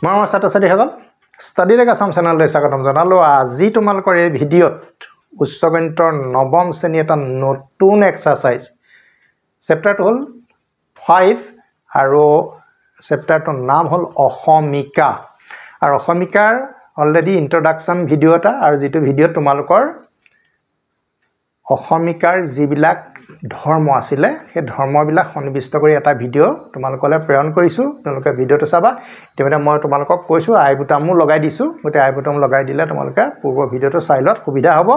মই ছাত্ৰ-ছাত্ৰীসকল study lake Assam চেনেললৈ স্বাগতম জনালোঁ। আজি তোমালোকৰ এই ভিডিঅ'ত উচ্চ গণিতৰ নৱম শ্ৰেণী এটা নতুন এক্সাৰচাইজ চেপ্টাৰটো হ'ল 5 আৰু চেপ্টাৰটোৰ নাম হ'ল অসমীকা। আৰু অসমীকাৰ অলৰেডি ইন্ট্ৰডাকশ্যন ভিডিঅ' এটা আৰু যিটো ভিডিঅ'ত তোমালোকৰ অসমীকাৰ যিবিলাক ধৰ্ম আছিলে সেই ধৰ্মবিলাক সন্নিবিষ্ট কৰি এটা ভিডিঅ' তোমালোকলৈ প্ৰেৰণ কৰিছোঁ। তোমালোকে ভিডিঅ'টো চাবা। ইতিমধ্যে মই তোমালোকক কৈছোঁ আই বুটামো লগাই দিছোঁ। গতিকে আই বুটাম লগাই দিলে তোমালোকে পূৰ্ব ভিডিঅ'টো চাই লোৱাত সুবিধা হ'ব।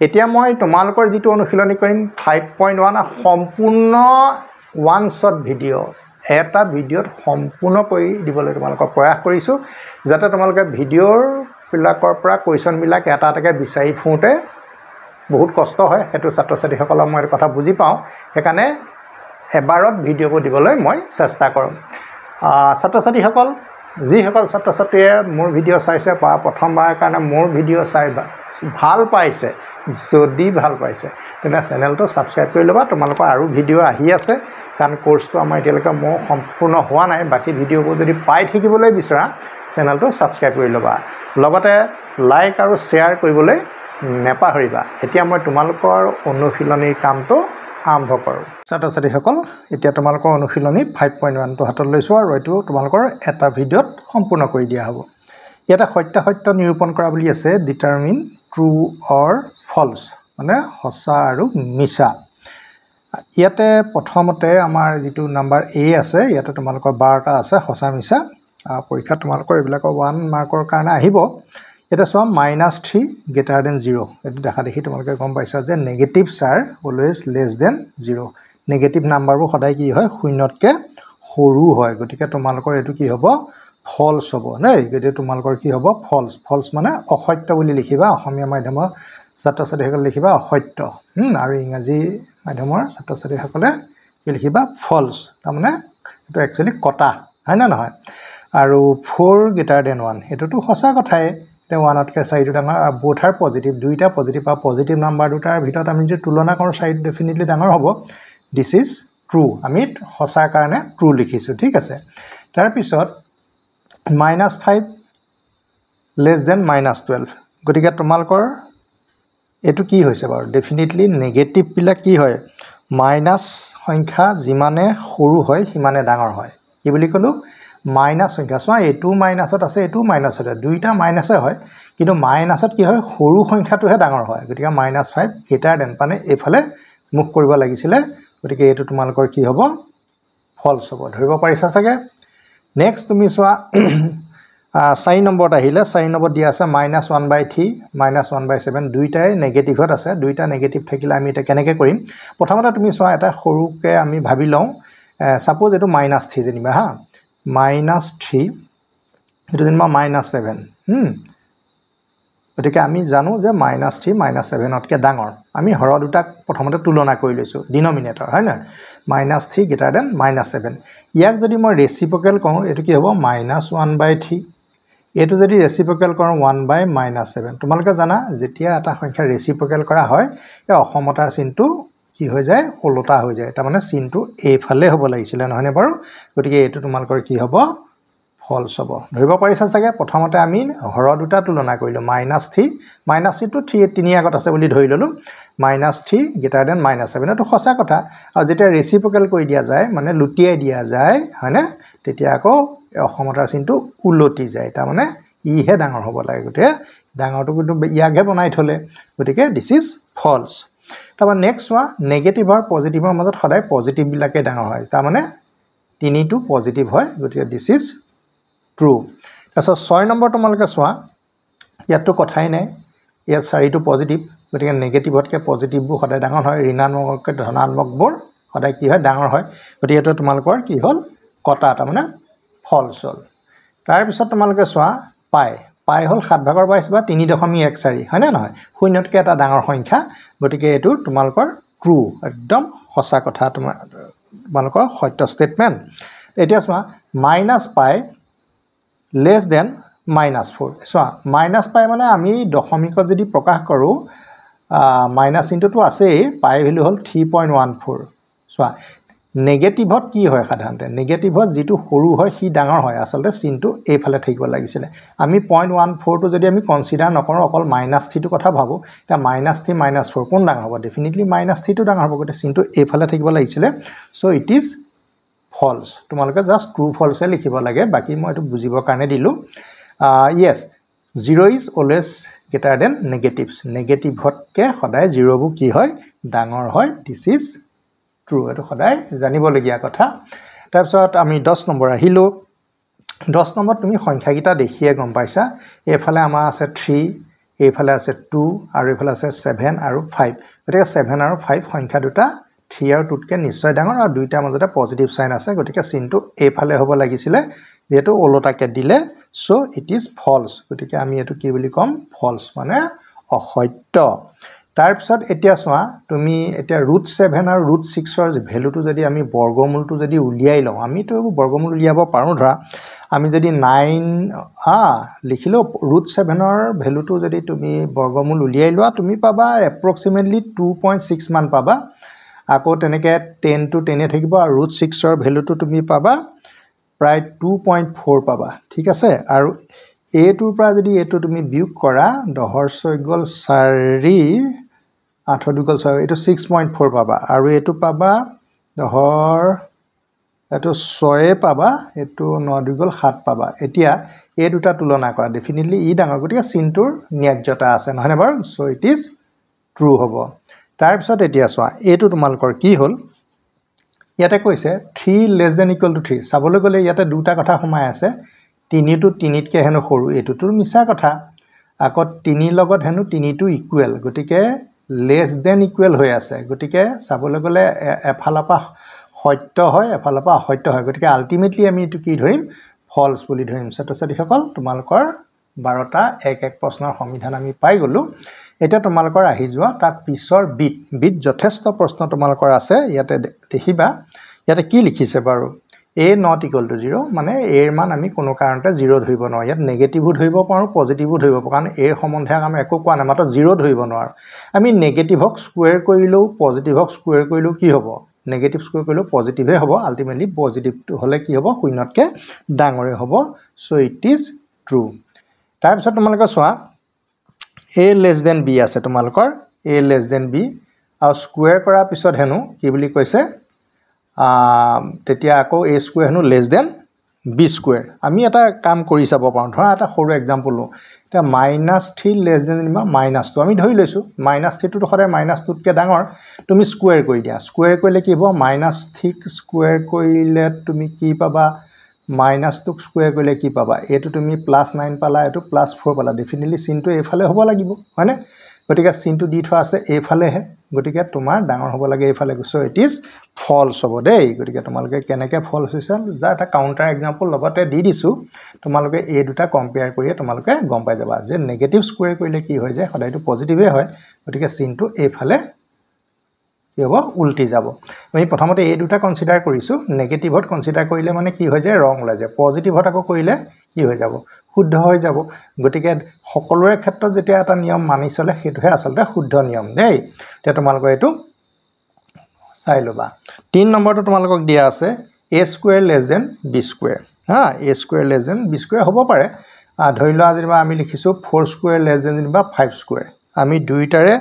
এতিয়া মই তোমালোকৰ যিটো অনুশীলনী কৰিম 5.1 সম্পূৰ্ণ ওৱান শ্বট ভিডিঅ' এটা ভিডিঅ'ত সম্পূৰ্ণ কৰি দিবলৈ তোমালোকক প্ৰয়াস কৰিছোঁ, যাতে তোমালোকে ভিডিঅ'বিলাকৰ পৰা কুৱেশ্যনবিলাক এটা এটাকৈ বিচাৰি ফুৰোঁতে বহুত কষ্ট হয়। সেইটো ছাত্ৰ-ছাত্ৰীসকলক মই কথা বুজি পাওঁ, সেইকাৰণে এবাৰত ভিডিঅ'বোৰ দিবলৈ মই চেষ্টা কৰোঁ। ছাত্ৰ-ছাত্ৰীসকল যিসকল ছাত্ৰ-ছাত্ৰীয়ে মোৰ ভিডিঅ' চাইছে বা প্ৰথমবাৰৰ কাৰণে মোৰ ভিডিঅ' চাই ভাল পাইছে, যদি ভাল পাইছে তেন্তে চেনেলটো ছাবস্ক্ৰাইব কৰি ল'বা। তোমালোকৰ আৰু ভিডিঅ' আহি আছে, কাৰণ কোৰ্চটো আমাৰ এতিয়ালৈকে মোৰ সম্পূৰ্ণ হোৱা নাই। বাকী ভিডিঅ'বোৰ যদি পাই থাকিবলৈ বিচৰা চেনেলটো ছাবস্ক্ৰাইব কৰি ল'বা, লগতে লাইক আৰু শ্বেয়াৰ কৰিবলৈ নেপাহৰিবা। এতিয়া মই তোমালোকৰ অনুশীলনীৰ কামটো আৰম্ভ কৰোঁ। ছাত্ৰ-ছাত্ৰীসকল এতিয়া তোমালোকৰ অনুশীলনী 5.1টো হাতত লৈছোঁ আৰু এইটো তোমালোকৰ এটা ভিডিঅ'ত সম্পূৰ্ণ কৰি দিয়া হ'ব। ইয়াতে সত্যাসত্য নিৰূপণ কৰা বুলি আছে, ডিটাৰমিন ট্ৰু অৰ ফলছ, মানে সঁচা আৰু মিছা। ইয়াতে প্ৰথমতে আমাৰ যিটো নাম্বাৰ এ আছে, ইয়াতে তোমালোকৰ 12টা আছে সঁচা মিছা। পৰীক্ষাত তোমালোকৰ এইবিলাকৰ 1 মাৰ্কৰ কাৰণে আহিব। এটা চোৱা -3 > 0। এইটো দেখা দেখি তোমালোকে গম পাইছা যে negatives are always less than 0। Negative নাম্বাৰবোৰ সদায় কি হয়, শূন্যতকৈ সৰু হয়। গতিকে তোমালোকৰ এইটো কি হ'ব, ফলছ হ'ব দেই। গতিকে তোমালোকৰ কি হ'ব, ফলছ। ফলছ মানে অসত্য বুলি লিখিবা। অসমীয়া মাধ্যমৰ ছাত্ৰ-ছাত্ৰীসকলে লিখিবা অসত্য, আৰু ইংৰাজী মাধ্যমৰ ছাত্ৰ-ছাত্ৰীসকলে কি লিখিবা, ফলছ। তাৰমানে এইটো একচুৱেলি কটা, হয় নে নহয়? আৰু 4 > 1 এইটোতো সঁচা কথাই। 1তকৈ 4টো ডাঙৰ, বোথ আৰ পজিটিভ, দুইটা পজিটিভ। আৰু পজিটিভ নাম্বাৰ দুটাৰ ভিতৰত আমি যদি তুলনা কৰোঁ 4 ডেফিনেটলি ডাঙৰ হ'ব। দিছ ইজ ট্ৰু, আমি সঁচাৰ কাৰণে ট্ৰু লিখিছোঁ, ঠিক আছে। তাৰপিছত -5 লেছ দেন -12। গতিকে তোমালোকৰ এইটো কি হৈছে বাৰু, ডেফিনেটলি নেগেটিভবিলাক কি হয়, মাইনাছ সংখ্যা যিমানে সৰু হয় সিমানে ডাঙৰ হয়। কি বুলি ক'লোঁ, মাইনাছ সংখ্যা। চোৱা এইটো মাইনাছত আছে, এইটো মাইনাছত আছে, দুইটা মাইনাছে হয়, কিন্তু মাইনাছত কি হয়, সৰু সংখ্যাটোহে ডাঙৰ হয়। গতিকে -5 > মানে এইফালে মুখ কৰিব লাগিছিলে। গতিকে এইটো তোমালোকৰ কি হ'ব, ফলছ হ'ব। ধৰিব পাৰিছা চাগে। নেক্সট তুমি চোৱা 4 নম্বৰত আহিলে, 4 নম্বৰত দিয়া আছে -1/3 -1/7। দুইটাই নেগেটিভত আছে। দুইটা নেগেটিভ থাকিলে আমি এতিয়া কেনেকৈ কৰিম, প্ৰথমতে তুমি চোৱা এটা সৰুকৈ আমি ভাবি লওঁ। ছাপ'জ এইটো -3 যেনিবা, -3 এইটো যেনিবা -7। গতিকে আমি জানো যে -3 -7তকৈ ডাঙৰ। আমি হৰ দুটাক প্ৰথমতে তুলনা কৰি লৈছোঁ, ডিনমিনেটৰ, হয় নহয়? -3 > -7। ইয়াক যদি মই ৰেচিপ্ৰকেল কৰোঁ, এইটো কি হ'ব, -1/3। এইটো যদি ৰেচিপ্ৰকেল কৰোঁ 1/-7। তোমালোকে জানা যেতিয়া এটা সংখ্যা ৰেচিপ্ৰকেল কৰা হয়, এই অসমতাৰ চিনটো কি হৈ যায়, ওলোটা হৈ যায়। তাৰমানে চিনটো এইফালে হ'ব লাগিছিলে, নহয়নে বাৰু? গতিকে এইটো তোমালোকৰ কি হ'ব, ফলছ হ'ব। ধৰিব পাৰিছা চাগে। প্ৰথমতে আমি হৰ দুটা তুলনা কৰিলোঁ, -3টো 3 আগত আছে বুলি ধৰি ল'লোঁ। -3 > -7 এইটো সঁচা কথা। আৰু যেতিয়া ৰেচিপ্ৰকেল কৰি দিয়া যায়, মানে লুটিয়াই দিয়া যায়, হয়নে, তেতিয়া আকৌ অসমতাৰ চিনটো ওলটি যায়। তাৰমানে ইহে ডাঙৰ হ'ব লাগে। গতিকে ডাঙৰটো কিন্তু ইয়াকহে বনাই থ'লে। গতিকে দিছ ইজ ফলছ। তাৰপৰা নেক্সট চোৱা, নেগেটিভ আৰু পজিটিভৰ মাজত সদায় পজিটিভবিলাকেই ডাঙৰ হয়। তাৰমানে 3টো পজিটিভ হয়। গতিকে দিছ ইজ ট্ৰু। তাৰপিছত 6 নম্বৰ তোমালোকে চোৱা, ইয়াততো কথাই নাই। ইয়াত 4টো পজিটিভ। গতিকে নেগেটিভতকৈ পজিটিভবোৰ সদায় ডাঙৰ হয়। ঋণাত্মকতকৈ ধনাত্মকবোৰ সদায় কি হয়, ডাঙৰ হয়। গতিকে এইটো তোমালোকৰ কি হ'ল, কটা, তাৰমানে ফলছ হ'ল। তাৰপিছত তোমালোকে চোৱা পাই হ'ল 7/22 বা 3.14, হয়নে নহয়? শূন্যতকৈ এটা ডাঙৰ সংখ্যা। গতিকে এইটো তোমালোকৰ ট্ৰু, একদম সঁচা কথা, তোমালোকৰ সত্য ষ্টেটমেণ্ট। এতিয়া চোৱা -π লেছ দেন -4। চোৱা -π মানে আমি দশমিকত যদি প্ৰকাশ কৰোঁ, মাইনাছ চিনটোতো আছেই, পাই ভেলু হ'ল 3.14। চোৱা নেগেটিভত কি হয় সাধাৰণতে নেগেটিভত যেটো সৰু হয় সি ডাঙৰ হয় আসলতে চিনটো এইফালে থাকিব লাগিছিল আমি 0.14 টো যদি আমি কনসিডাৰ নকৰো অকল -3 টো কথা ভাবো তা -3 -4 কোন ডাঙৰ হ'ব ডেফিনেটলি -3 টো ডাঙৰ হ'ব গতে চিনটো এইফালে থাকিব লাগিছিল সো ইট ইজ ফলস তোমালোকে জাস্ট ট্ৰু ফলসে লিখিব লাগে বাকি মই এটো বুজিবৰ কাৰণে দিলো yes 0 is always greater than negatives নেগেটিভতকে সদায় 0 বু কি হয় ডাঙৰ হয় this is true এটো সদায় জানিবলগীয়া কথা তাৰ পিছত আমি 10 নম্বৰ আহিলো 10 নম্বৰ তুমি সংখ্যাগিতা দেখিয়ে গম পাইছা এফালে আমাৰ আছে 3 এফালে আছে 2 আৰু এফালে আছে 7 আৰু 5 গতিকে 7 আৰু 5 সংখ্যা দুটা 3 আৰু 2 কে নিশ্চয় ডাঙৰ আৰু দুইটাৰ মাজতে পজিটিভ সাইন আছে গতিকে চিনটো এফালে হ'ব লাগিছিল যেটো ওলটাকে দিলে সো ইট ইজ ফলস গতিকে আমি এটো কি বুলি কম ফলস মানে অসত্য তাৰ পিছত এতিয়া চোৱা তুমি এতিয়া √7 আৰু √6 ৰ ভ্যালুটো যদি আমি বৰ্গমূলটো যদি উলিয়াই লওঁ আমি তো বৰ্গমূল উলিয়াব পাৰো ধৰা আমি যদি 9 লিখিলো √7 ৰ ভ্যালুটো যদি তুমি বৰ্গমূল উলিয়াই লোৱা তুমি পাবা এপ্ৰক্সিমেটলি 2.6 মান পাবা আকৌ তেনেকে 10 to 10 এ থাকিব আৰু √6 ৰ ভ্যালুটো তুমি পাবা প্ৰায় 2.4 পাবা ঠিক আছে আৰু এটোৰ পৰা যদি এটো তুমি বিয়োগ কৰা 10 * 6 = 4 8 * 2 = 6 এটো 6.4 পাবা আৰু এটো পাবা 10 এটো 6 পাবা এটো 9 * 2 = 7 পাবা এতিয়া এই দুটা তুলনা কৰা ডেফিনেটলি ই ডাঙৰ গতিকে চিনটোৰ ন্যায্যতা আছে নহনে বাৰু সো ইট ইজ ট্ৰু হ'ব তাৰ পিছত এতিয়া চোৱা এটো তোমালকৰ কি হ'ল ইয়াতে কৈছে 3 less than equal to 3 চাবলৈ গলে ইয়াতে দুটা কথা সোমাই আছে 3 টো 3 তকে হেনো সৰু এটোটো মিছা কথা আকৌ 3 লগত হেনো 3 টো ইকুৱেল গতিকে less than equal হৈ আছে গতিকে চাবলৈ গলে এফালপা সত্য হয় এফালপা অসত্য হয় গতিকে আলটিমেটলি আমি এটো কি ধৰিম ফলস বুলি ধৰিম ছাত্ৰ-ছাত্ৰীসকল তোমালকৰ 12টা এক এক প্ৰশ্নৰ সমাধান আমি পাই গলো এটা তোমালকৰ আহি যোৱা তাৰ পিছৰ বিট যথেষ্ট প্ৰশ্ন তোমালকৰ আছে ইয়াতে দেখিবা ইয়াতে কি লিখিছে বাৰু a not equal to 0 মানে a এৰ মান আমি কোনো কাৰণতে 0 ধৰিব নোৱাৰো ইয়াত নেগেটিভো ধৰিব পাৰো পজিটিভো ধৰিব পাৰো কাৰণ a এৰ সম্বন্ধে আমি একো কোৱা নাই মাত্ৰ 0 ধৰিব নোৱাৰো আমি নেগেটিভক স্কয়াৰ কৰিলেও পজিটিভক স্কয়াৰ কৰিলেও কি হ'ব নেগেটিভ স্কয়াৰ কৰিলেও পজিটিভে হ'ব আলটিমেটলি পজিটিভটো হলে কি হ'ব শূন্যতকে ডাঙৰে হ'ব সো ইট ইজ ট্ৰু তাৰ পিছত তোমালোকে চোৱা a less than b আছে তোমালোকৰ a less than b আৰু স্কয়াৰ কৰাৰ পিছত হেনো কি বুলি কৈছে তেতিয়া আকৌ a স্কয়াৰ হেনো less than b স্কয়াৰ আমি এটা কাম কৰি চাব পাৰো ধৰা এটা সৰু एग्जांपल লো এটা -3 less than বা -2 আমি ধৰি লৈছো -3 টো সদায় -2 তকে ডাঙৰ তুমি স্কয়াৰ কৰি দিয়া স্কয়াৰ কৰিলে কি হ'ব -3 স্কয়াৰ কৰিলে তুমি কি পাবা -2 স্কয়াৰ কৰিলে কি পাবা এটো তুমি +9 পালা এটো +4 পালা ডেফিনেটলি চিনটো এফালে হ'ব লাগিব হয়নে গতিকে চিনটো দি থোৱা আছে এফালেহে গতিকে তোমাৰ ডাঙৰ হ'ব লাগে এফালে সো ইট ইজ ফলস হ'ব দেই গতিকে তোমালোকে কেনেকে ফলস হৈছে যা এটা কাউন্টাৰ एग्जांपल লগতে দি দিছো তোমালোকে এই দুটা কম্পেয়াৰ কৰি তোমালোকে গম পাই যাবা যে নেগেটিভ স্কয়াৰ কৰিলে কি হৈ যায় সদায়টো পজিটিভে হয় গতিকে চিনটো এফালে কি হ'ব উল্টি যাব আমি প্ৰথমতে এই দুটা কনসিডাৰ কৰিছো নেগেটিভত কনসিডাৰ কৰিলে মানে কি হৈ যায় ৰং ওলাই যায় পজিটিভত আকৌ কৰিলে কি হৈ যাব শুদ্ধ হৈ যাব গতিকে সকলোৰে ক্ষেত্ৰত যেতিয়া এটা নিয়ম মানি চলে হেতুহে আসলতে শুদ্ধ নিয়ম দেই তে তোমালোকৰ এটো চাই লবা 3 নম্বৰটো তোমালোকক দিয়া আছে a square less than b square a square less than b square হ'ব পাৰে ধৰি লোৱা যেনিবা আমি লিখিছো 4 square less than যেনিবা 5 square আমি দুইটাৰে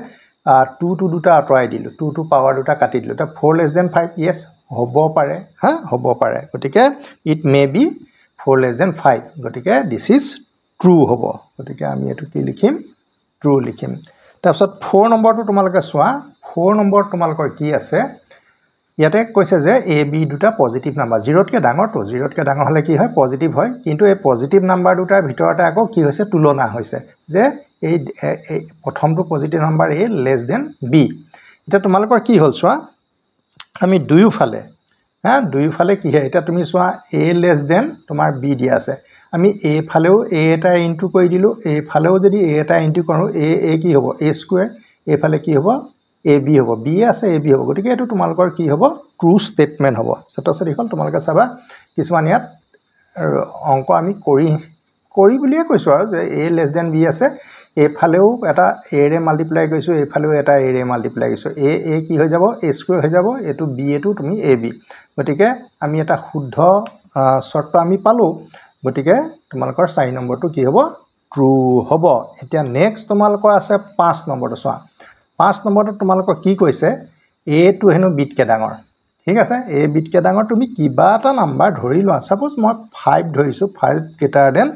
2 to দুটা আতৰাই দিলো 2 to পাৱাৰ দুটা কাটি দিলো তা 4 less than 5 yes হ'ব পাৰে হ'ব পাৰে গতিকে it may be 4 less than 5 গতিকে this is true হ'ব গতিকে আমি এটো কি লিখিম true লিখিম তাৰপিছত 4 নম্বৰটো তোমালোকে চোৱা 4 নম্বৰ তোমালোকৰ কি আছে ইয়াতে কৈছে যে a b দুটা পজিটিভ নাম্বাৰ 0 তকে ডাঙৰ তো 0 তকে ডাঙৰ হলে কি হয় পজিটিভ হয় কিন্তু এই পজিটিভ নাম্বাৰ দুটাৰ ভিতৰতে আকৌ কি হৈছে তুলনা হৈছে যে এই প্ৰথমটো positive number a less than b এটা তোমালোকৰ কি হ'ল চোৱা আমি দুইফালে দুইফালে কি হয় এটা তুমি চোৱা a less than তোমাৰ b দিয়া আছে আমি a ফালেও a এটা ইনটু কৰি দিলো a ফালেও যদি a এটা ইনটু কৰো a কি হ'ব a স্কয়াৰ a ফালে কি হ'ব ab হ'ব b আছে ab হ'ব গতিকে এটো তোমালোকৰ কি হ'ব ট্ৰু স্টেটমেন্ট হ'ব ছাত্ৰ-ছাত্ৰীসকল তোমালোকে চাবা কিছুমান ইয়াত অংক আমি কৰি বুলিয়ে কৈছোঁ আৰু যে a লেছ দেন b আছে এইফালেও এটা a ৰে মাল্টিপ্লাই কৰিছোঁ এইফালেও এটা a ৰে মাল্টিপ্লাই কৰিছোঁ a কি হৈ যাব a স্কোয়াৰ হৈ যাব এটো b এটো তুমি ab গতিকে আমি এটা শুদ্ধ শৰ্ত আমি পালোঁ গতিকে তোমালোকৰ 4 নম্বৰটো কি হ'ব ট্ৰু হ'ব এতিয়া নেক্সট তোমালোকৰ আছে 5 নম্বৰটো চোৱা 5 নম্বৰটো তোমালোকৰ কি কৈছে a টো হেনো বিটকে ডাঙৰ ঠিক আছে a বিটকে ডাঙৰ তুমি কিবা এটা নাম্বাৰ ধৰি লোৱা সাপোজ মই 5 ধৰিছো 5 গ্ৰেটাৰ দেন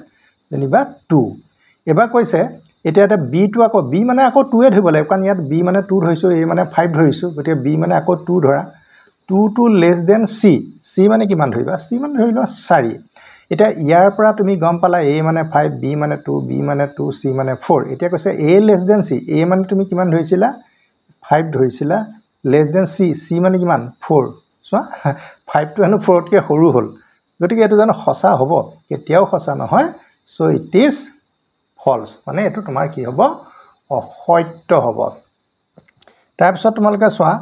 যেনিবা 2 এবাৰ কৈছে এতিয়া এটা b টো আকৌ b মানে আকৌ 2 এ ধৰিব লাগিব কাৰণ ইয়াত b মানে 2 ধৰিছো a মানে 5 ধৰিছো গতিকে b মানে আকৌ 2 ধৰা 2 টো লেছ দেন c মানে কিমান ধৰিবা c মানে ধৰি লোৱা 4 এটা ইয়াৰ পৰা তুমি গম পালা a মানে 5 b মানে 2 b মানে 2 c মানে 4 এতিয়া কৈছে a less than c a মানে তুমি কিমান ধৰিছিলা 5 ধৰিছিলা লেছ দেন c মানে কিমান 4 চোৱা 5 টো হেনো 4 তকৈ সৰু হ'ল গতিকে এটো জানো সঁচা হ'ব কেতিয়াও সঁচা নহয় সো ইট ইজ ফলস মানে এটো তোমাৰ কি হ'ব অসত্য হ'ব তাৰ পিছত তোমালোকে চোৱা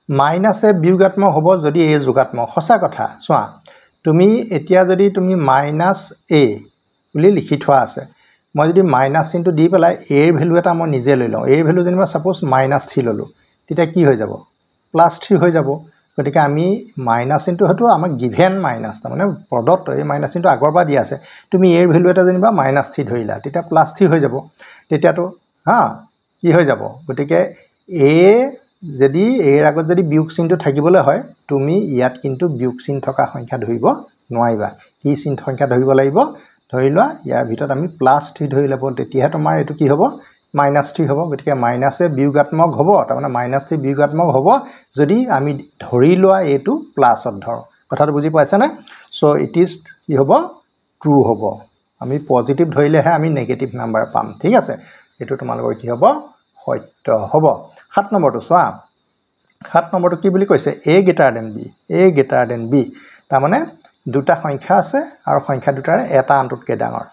মাইনাস এ বিয়োগাত্মক হ'ব যদি a যোগাত্মক সঁচা কথা চোৱা তুমি এতিয়া যদি তুমি মাইনাস a বুলি লিখি থোৱা আছে মই যদি মাইনাস চিনটো দি পেলাই a এর ভ্যালু এটা মই নিজে লৈ লওঁ a এর ভ্যালু যেনিবা সাপোজ -3 ললো তেতিয়া কি হৈ যাব +3 হৈ যাব গতিকে আমি মাইনাস চিনটো হয়তো আমাক গিভেন মাইনাস মানে প্ৰদত্ত এই মাইনাস চিনটো আগৰবা দিয়া আছে তুমি a এৰ ভ্যালু এটা যেনিবা -3 ধৰিলা তেতিয়া +3 হৈ যাব তেতিয়াতো কি হৈ যাব গতিকে a যদি এৰ আগত যদি বিয়োগ চিনটো থাকিবলৈ হয় তুমি ইয়াত কিন্তু বিয়োগ চিন থকা সংখ্যা ধৰিব নোৱাৰিবা কি চিন সংখ্যা ধৰিব লাগিব ধৰি লোৱা ইয়াৰ ভিতৰত আমি +3 ধৰি ল'ব তেতিয়া তোমাৰ এটো কি হ'ব -3 হ'ব গতিকে মাইনাসে বিয়োগাত্মক হ'ব তাৰ মানে -3 বিয়োগাত্মক হ'ব যদি আমি ধৰি লোৱা এটো প্লাছত ধৰ কথাটো বুজি পাইছা না সো ইট ইজ কি হ'ব ট্ৰু হ'ব আমি পজিটিভ ধৰিলেহে আমি নেগেটিভ নাম্বাৰ পাম ঠিক আছে এটো তোমালোকৰ কি হ'ব সত্য হ'ব 7 নম্বৰটো চোৱা 7 নম্বৰটো কি বুলি কৈছে a greater than b তাৰ মানে দুটা সংখ্যা আছে আৰু সংখ্যা দুটাৰে এটা আনটোতকৈ ডাঙৰ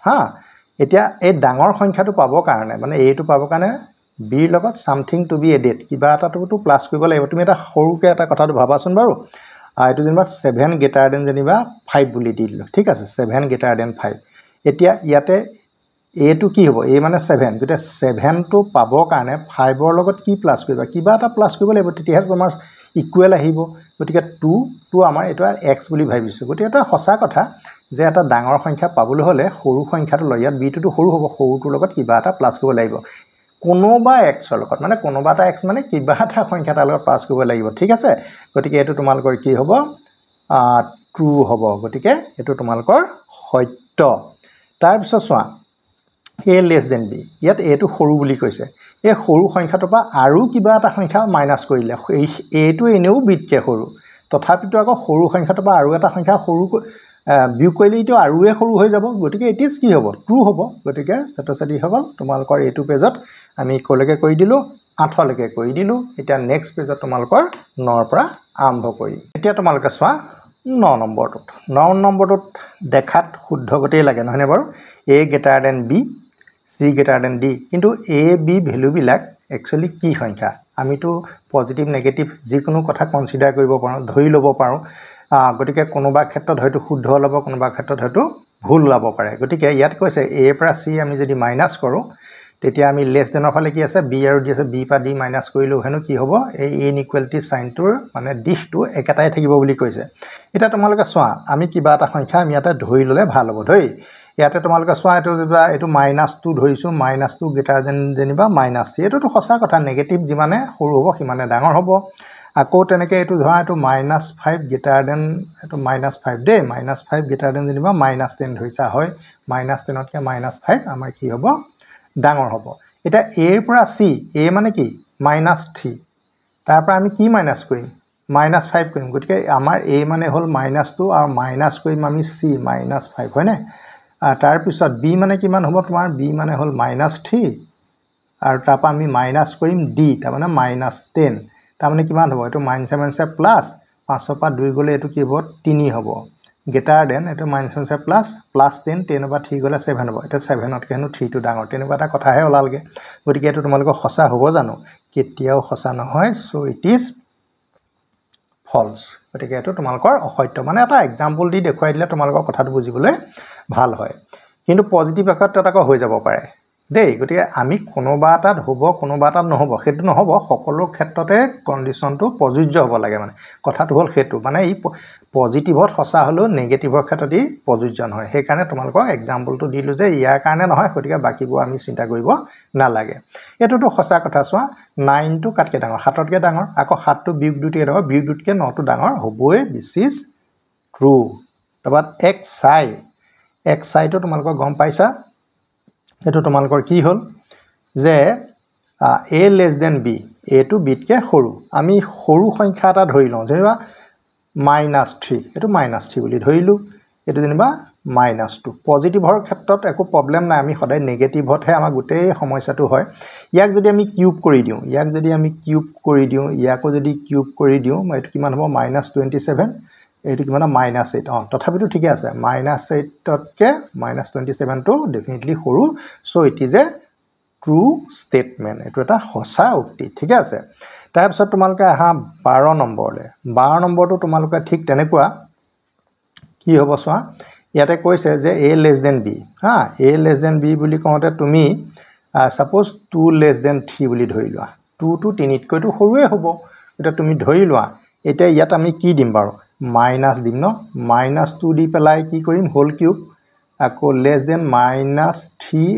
এতিয়া এই ডাঙৰ সংখ্যাটো পাবৰ কাৰণে মানে a টো পাবৰ কাৰণে b লগত সামথিং টু বি এডেড কিবা এটাটো প্লাস কৰিব লাগিব তুমি এটা সৰুকে এটা কথাটো ভাবাচোন বাৰু এটো যেনিবা 7 greater than যেনিবা 5 বুলি দি দিলো ঠিক আছে 7 greater than 5 এতিয়া ইয়াতে a টো কি হ'ব a মানে 7 গতে 7 টো পাবৰ কাৰণে 5 ৰ লগত কি প্লাস কৰিবা কিবা এটা প্লাস কৰিব লাগিব তেতিয়াহে তোমাৰ ইকুৱেল আহিব গতিকে 2 টো আমাৰ এটো x বুলি ভাবিছো গতিকে এটা সঁচা কথা যে এটা ডাঙৰ সংখ্যা পাবলৈ হলে সৰু সংখ্যাটো লৈ ইয়াত b টো সৰু হ'ব সৰুটোৰ লগত কিবা এটা প্লাস কৰিব লাগিব কোনোবা x ৰ লগত মানে কোনোবা এটা x মানে কিবা এটা সংখ্যা তাৰ লগত প্লাস কৰিব লাগিব ঠিক আছে গতিকে এটো তোমালোকৰ কি হ'ব ট্ৰু হ'ব গতিকে এটো তোমালোকৰ সত্য তাৰ পিছত চোৱা a less than b ইয়াত a টো সৰু বুলি কৈছে এই সৰু সংখ্যাটোৰ পৰা আৰু কিবা এটা সংখ্যা মাইনাস কৰিলে a টো এনেও বিটকে সৰু তথাপিতো আকৌ সৰু সংখ্যাটোৰ পৰা আৰু এটা সংখ্যা সৰু বিয়োগ কৰিলে ইটো আৰুৱে সৰু হৈ যাব গতিকে ইট ইজ কি হ'ব ট্ৰু হ'ব গতিকে ছাত্ৰ-ছাত্ৰী সকল তোমালোকৰ এটো পেজত আমি কলৈকে কৰি দিলো 8 লৈকে কৰি দিলো এতিয়া নেক্সট পেজত তোমালোকৰ 9 ৰ পৰা আৰম্ভ কৰিম এতিয়া তোমালোকে চোৱা 9 নম্বৰটোত দেখাত শুদ্ধ গতেই লাগে নহয়নে বাৰু a greater than b c greater than d কিন্তু a b ভ্যালু বিলাক একচুয়ালি কি সংখ্যা আমিতো পজিটিভ নেগেটিভ যিকোনো কথা কনসিডাৰ কৰিব পাৰো ধৰি ল'ব পাৰো গতিকে কোনোবা ক্ষেত্ৰত হয়তো শুদ্ধ ল'ব কোনোবা ক্ষেত্ৰত হয়তো ভুল ল'ব পাৰে গতিকে ইয়াত কৈছে a পৰা c আমি যদি মাইনাস কৰো তেতিয়া আমি লেছ দেনৰ ফালে কি আছে b আৰু d আছে b পৰা d মাইনাস কৰিলো হেনো কি হ'ব এই ইনইকুৱেলিটি সাইনটোৰ মানে দিশটো একেটাই থাকিব বুলি কৈছে এটা তোমালোকে চোৱা আমি কিবা এটা সংখ্যা আমি ইয়াতে ধৰি ললে ভাল হ'ব ধই ইয়াতে তোমালোকে চোৱা এটো -2 ধৰিছো -2 গ্ৰেটাৰ দেন যেনিবা -3 এটোটো সঁচা কথা নেগেটিভ যিমানে সৰু হ'ব সিমানে ডাঙৰ হ'ব আকৌ তেনেকে এটো ধৰা এটো -5 গ্ৰেটাৰ দেন এটো -5 দে -5 গ্ৰেটাৰ দেন যেনিবা -10 ধৰিছা হয় -10 তকে -5 আমাৰ কি হ'ব ডাঙৰ হ'ব এটা a ৰ পৰা c a মানে কি -3 তাৰ পৰা আমি কি মাইনাস কৰিম -5 কৰিম গতিকে আমাৰ a মানে হ'ল -2 আৰু মাইনাস কৰিম আমি c -5 হয় না তাৰ পিছত b মানে কিমান হ'ব তোমাৰ b মানে হ'ল -3 আৰু তাৰ পৰা আমি মাইনাস কৰিম d তাৰ মানে -10 তাৰ মানে কিমান হ'ব এটো -7 প্লাস 5 পৰা 2 গলে এটো কি হ'ব 3 হ'ব greater than এটো -7 প্লাস +10 10 পৰা 3 গলে 7 হ'ব এটা 7 তকে হেনো 3 টো ডাঙৰ তেনেকুৱা এটা কথাহে ওলালগে গতিকে এটো তোমালোকৰ সঁচা হ'ব জানো কেতিয়াও সঁচা নহয় সো ইট ইজ ফলস গতিকে এটো তোমালোকৰ অসত্য মানে এটা एग्जांपल দি দেখুৱাই দিলে তোমালোকৰ কথাটো বুজিবলৈ ভাল হয় কিন্তু পজিটিভ আকাৰত আকৌ হৈ যাব পাৰে দেই গতিকে আমি কোনোবা এটাত হ'ব কোনোবা এটাত নহ'ব সেইটো নহ'ব সকলো ক্ষেত্ৰতে কণ্ডিশ্যনটো প্ৰযোজ্য হ'ব লাগে মানে কথাটো হ'ল সেইটো মানে এই পজিটিভত সঁচা হ'লেও নেগেটিভৰ ক্ষেত্ৰত ই প্ৰযোজ্য নহয় সেইকাৰণে তোমালোকক এক্সাম্পলটো দিলোঁ যে ইয়াৰ কাৰণে নহয় গতিকে বাকীবোৰ আমি চিন্তা কৰিব নালাগে এইটোতো সঁচা কথা চোৱা 9টো কাতকৈ ডাঙৰ 7তকৈ ডাঙৰ আকৌ 7টো বিয়োগ 2তকৈ ডাঙৰ বিয়োগ 2তকৈ 9টো ডাঙৰ হ'বই দিছ ইজ ট্ৰু তাৰপৰা xi টো তোমালোকক গম পাইছা এইটো তোমালোকৰ কি হ'ল যে a less than b এটো বিতকৈ সৰু আমি সৰু সংখ্যা এটা ধৰি লওঁ যেনিবা -3 এটো -3 বুলি ধৰিলোঁ এটো যেনিবা -2 পজিটিভৰ ক্ষেত্ৰত একো প্ৰবলেম নাই আমি সদায় নেগেটিভতহে আমাৰ গোটেই সমস্যাটো হয় ইয়াক যদি আমি কিউব কৰি দিওঁ ইয়াকো যদি কিউব কৰি দিওঁ এটো কিমান হ'ব -27 এইটো কিমান -8 তথাপিতো ঠিকে আছে -8তকৈ -27 টো ডেফিনেটলি সৰু so it is a true statement এইটো এটা সঁচা উক্তি ঠিক আছে তাৰপিছত তোমালোকে আহা 12 নম্বৰলৈ 12 নম্বৰটো তোমালোকে ঠিক তেনেকুৱা কি হ'ব চোৱা ইয়াতে কৈছে যে a less than b হা a less than b বুলি কওঁতে তুমি সাপোজ 2 less than 3 বুলি ধৰি লোৱা 2 টো 3তকৈতো সৰুৱে হ'ব এটা তুমি ধৰি লোৱা এতিয়া ইয়াত আমি কি দিম বাৰু মাইনাস দিম ন -2 দি পেলাই কি কৰিম হোল কিউব আকৌ less than -3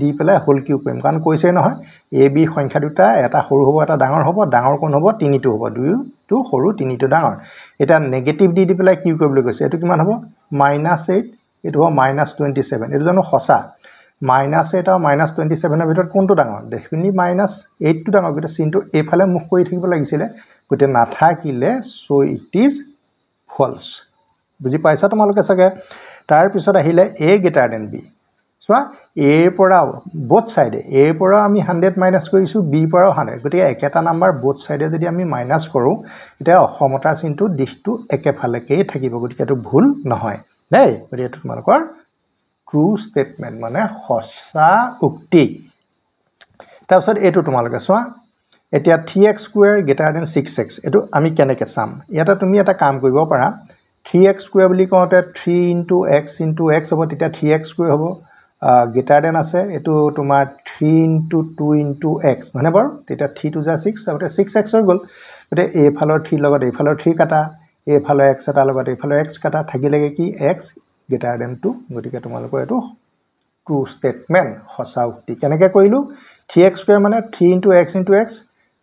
দি পেলাই হোল কিউব কৰিম কাৰণ কৈছে নহয় a b সংখ্যা দুটা এটা সৰু হ'ব এটা ডাঙৰ হ'ব ডাঙৰ কোন হ'ব 3টো হ'ব 2টো সৰু 3টো ডাঙৰ এটা নেগেটিভ দি পেলাই কিউ কৰিবলৈ কৈছে এটো কিমান হ'ব -8 এটো হ'ব -27 এটো জানো সঁচা -8 আৰু -27 ভিতৰত কোনটো ডাঙৰ ডেফিনিটলি -8 টো ডাঙৰ গতে চিনটো এফালে মুখ কৰি থাকিব লাগিছিলে গতে নাথাকিলে সো ইট ইজ ফলছ বুজি পাইছা তোমালোকে চাগে তাৰ পিছত আহিলে a greater than b চোৱা a পৰা both side a পৰা আমি 100 মাইনাস কৰিছো b পৰা 100 গতিকে একেটা নাম্বাৰ both side যদি আমি মাইনাস কৰো এটা অসমতাৰ চিনটো দিশটো একেফালেকেই থাকিব গতিকে এটো ভুল নহয় দেই গতিকে এটো তোমালোকৰ ট্ৰু ষ্টেটমেণ্ট মানে সঁচা উক্তি তাৰপিছত এটো তোমালোকে চোৱা এতিয়া 3x² greater than 6x এটো আমি কেনেকৈ চাম ইয়াতে তুমি এটা কাম কৰিব পাৰা 3x² বুলি কওঁতে 3 * x হ'ব তেতিয়া 3x² হ'ব greater than আছে এটো তোমাৰ 3 * 2 * x মানে বাৰু তেতিয়া 3 * 6 আৰু 6x হৈ গল গতে এফালৰ 3 লগত এফালৰ 3 কাটা এফালৰ x এটা লগত এফালৰ x কাটা থাকিলেগে কি x greater than 2 গতিকে তোমালোকৰ এটো ট্ৰু ষ্টেটমেণ্ট সঁচা উক্তি কেনেকৈ কৰিলো 3x² মানে 3 * x * x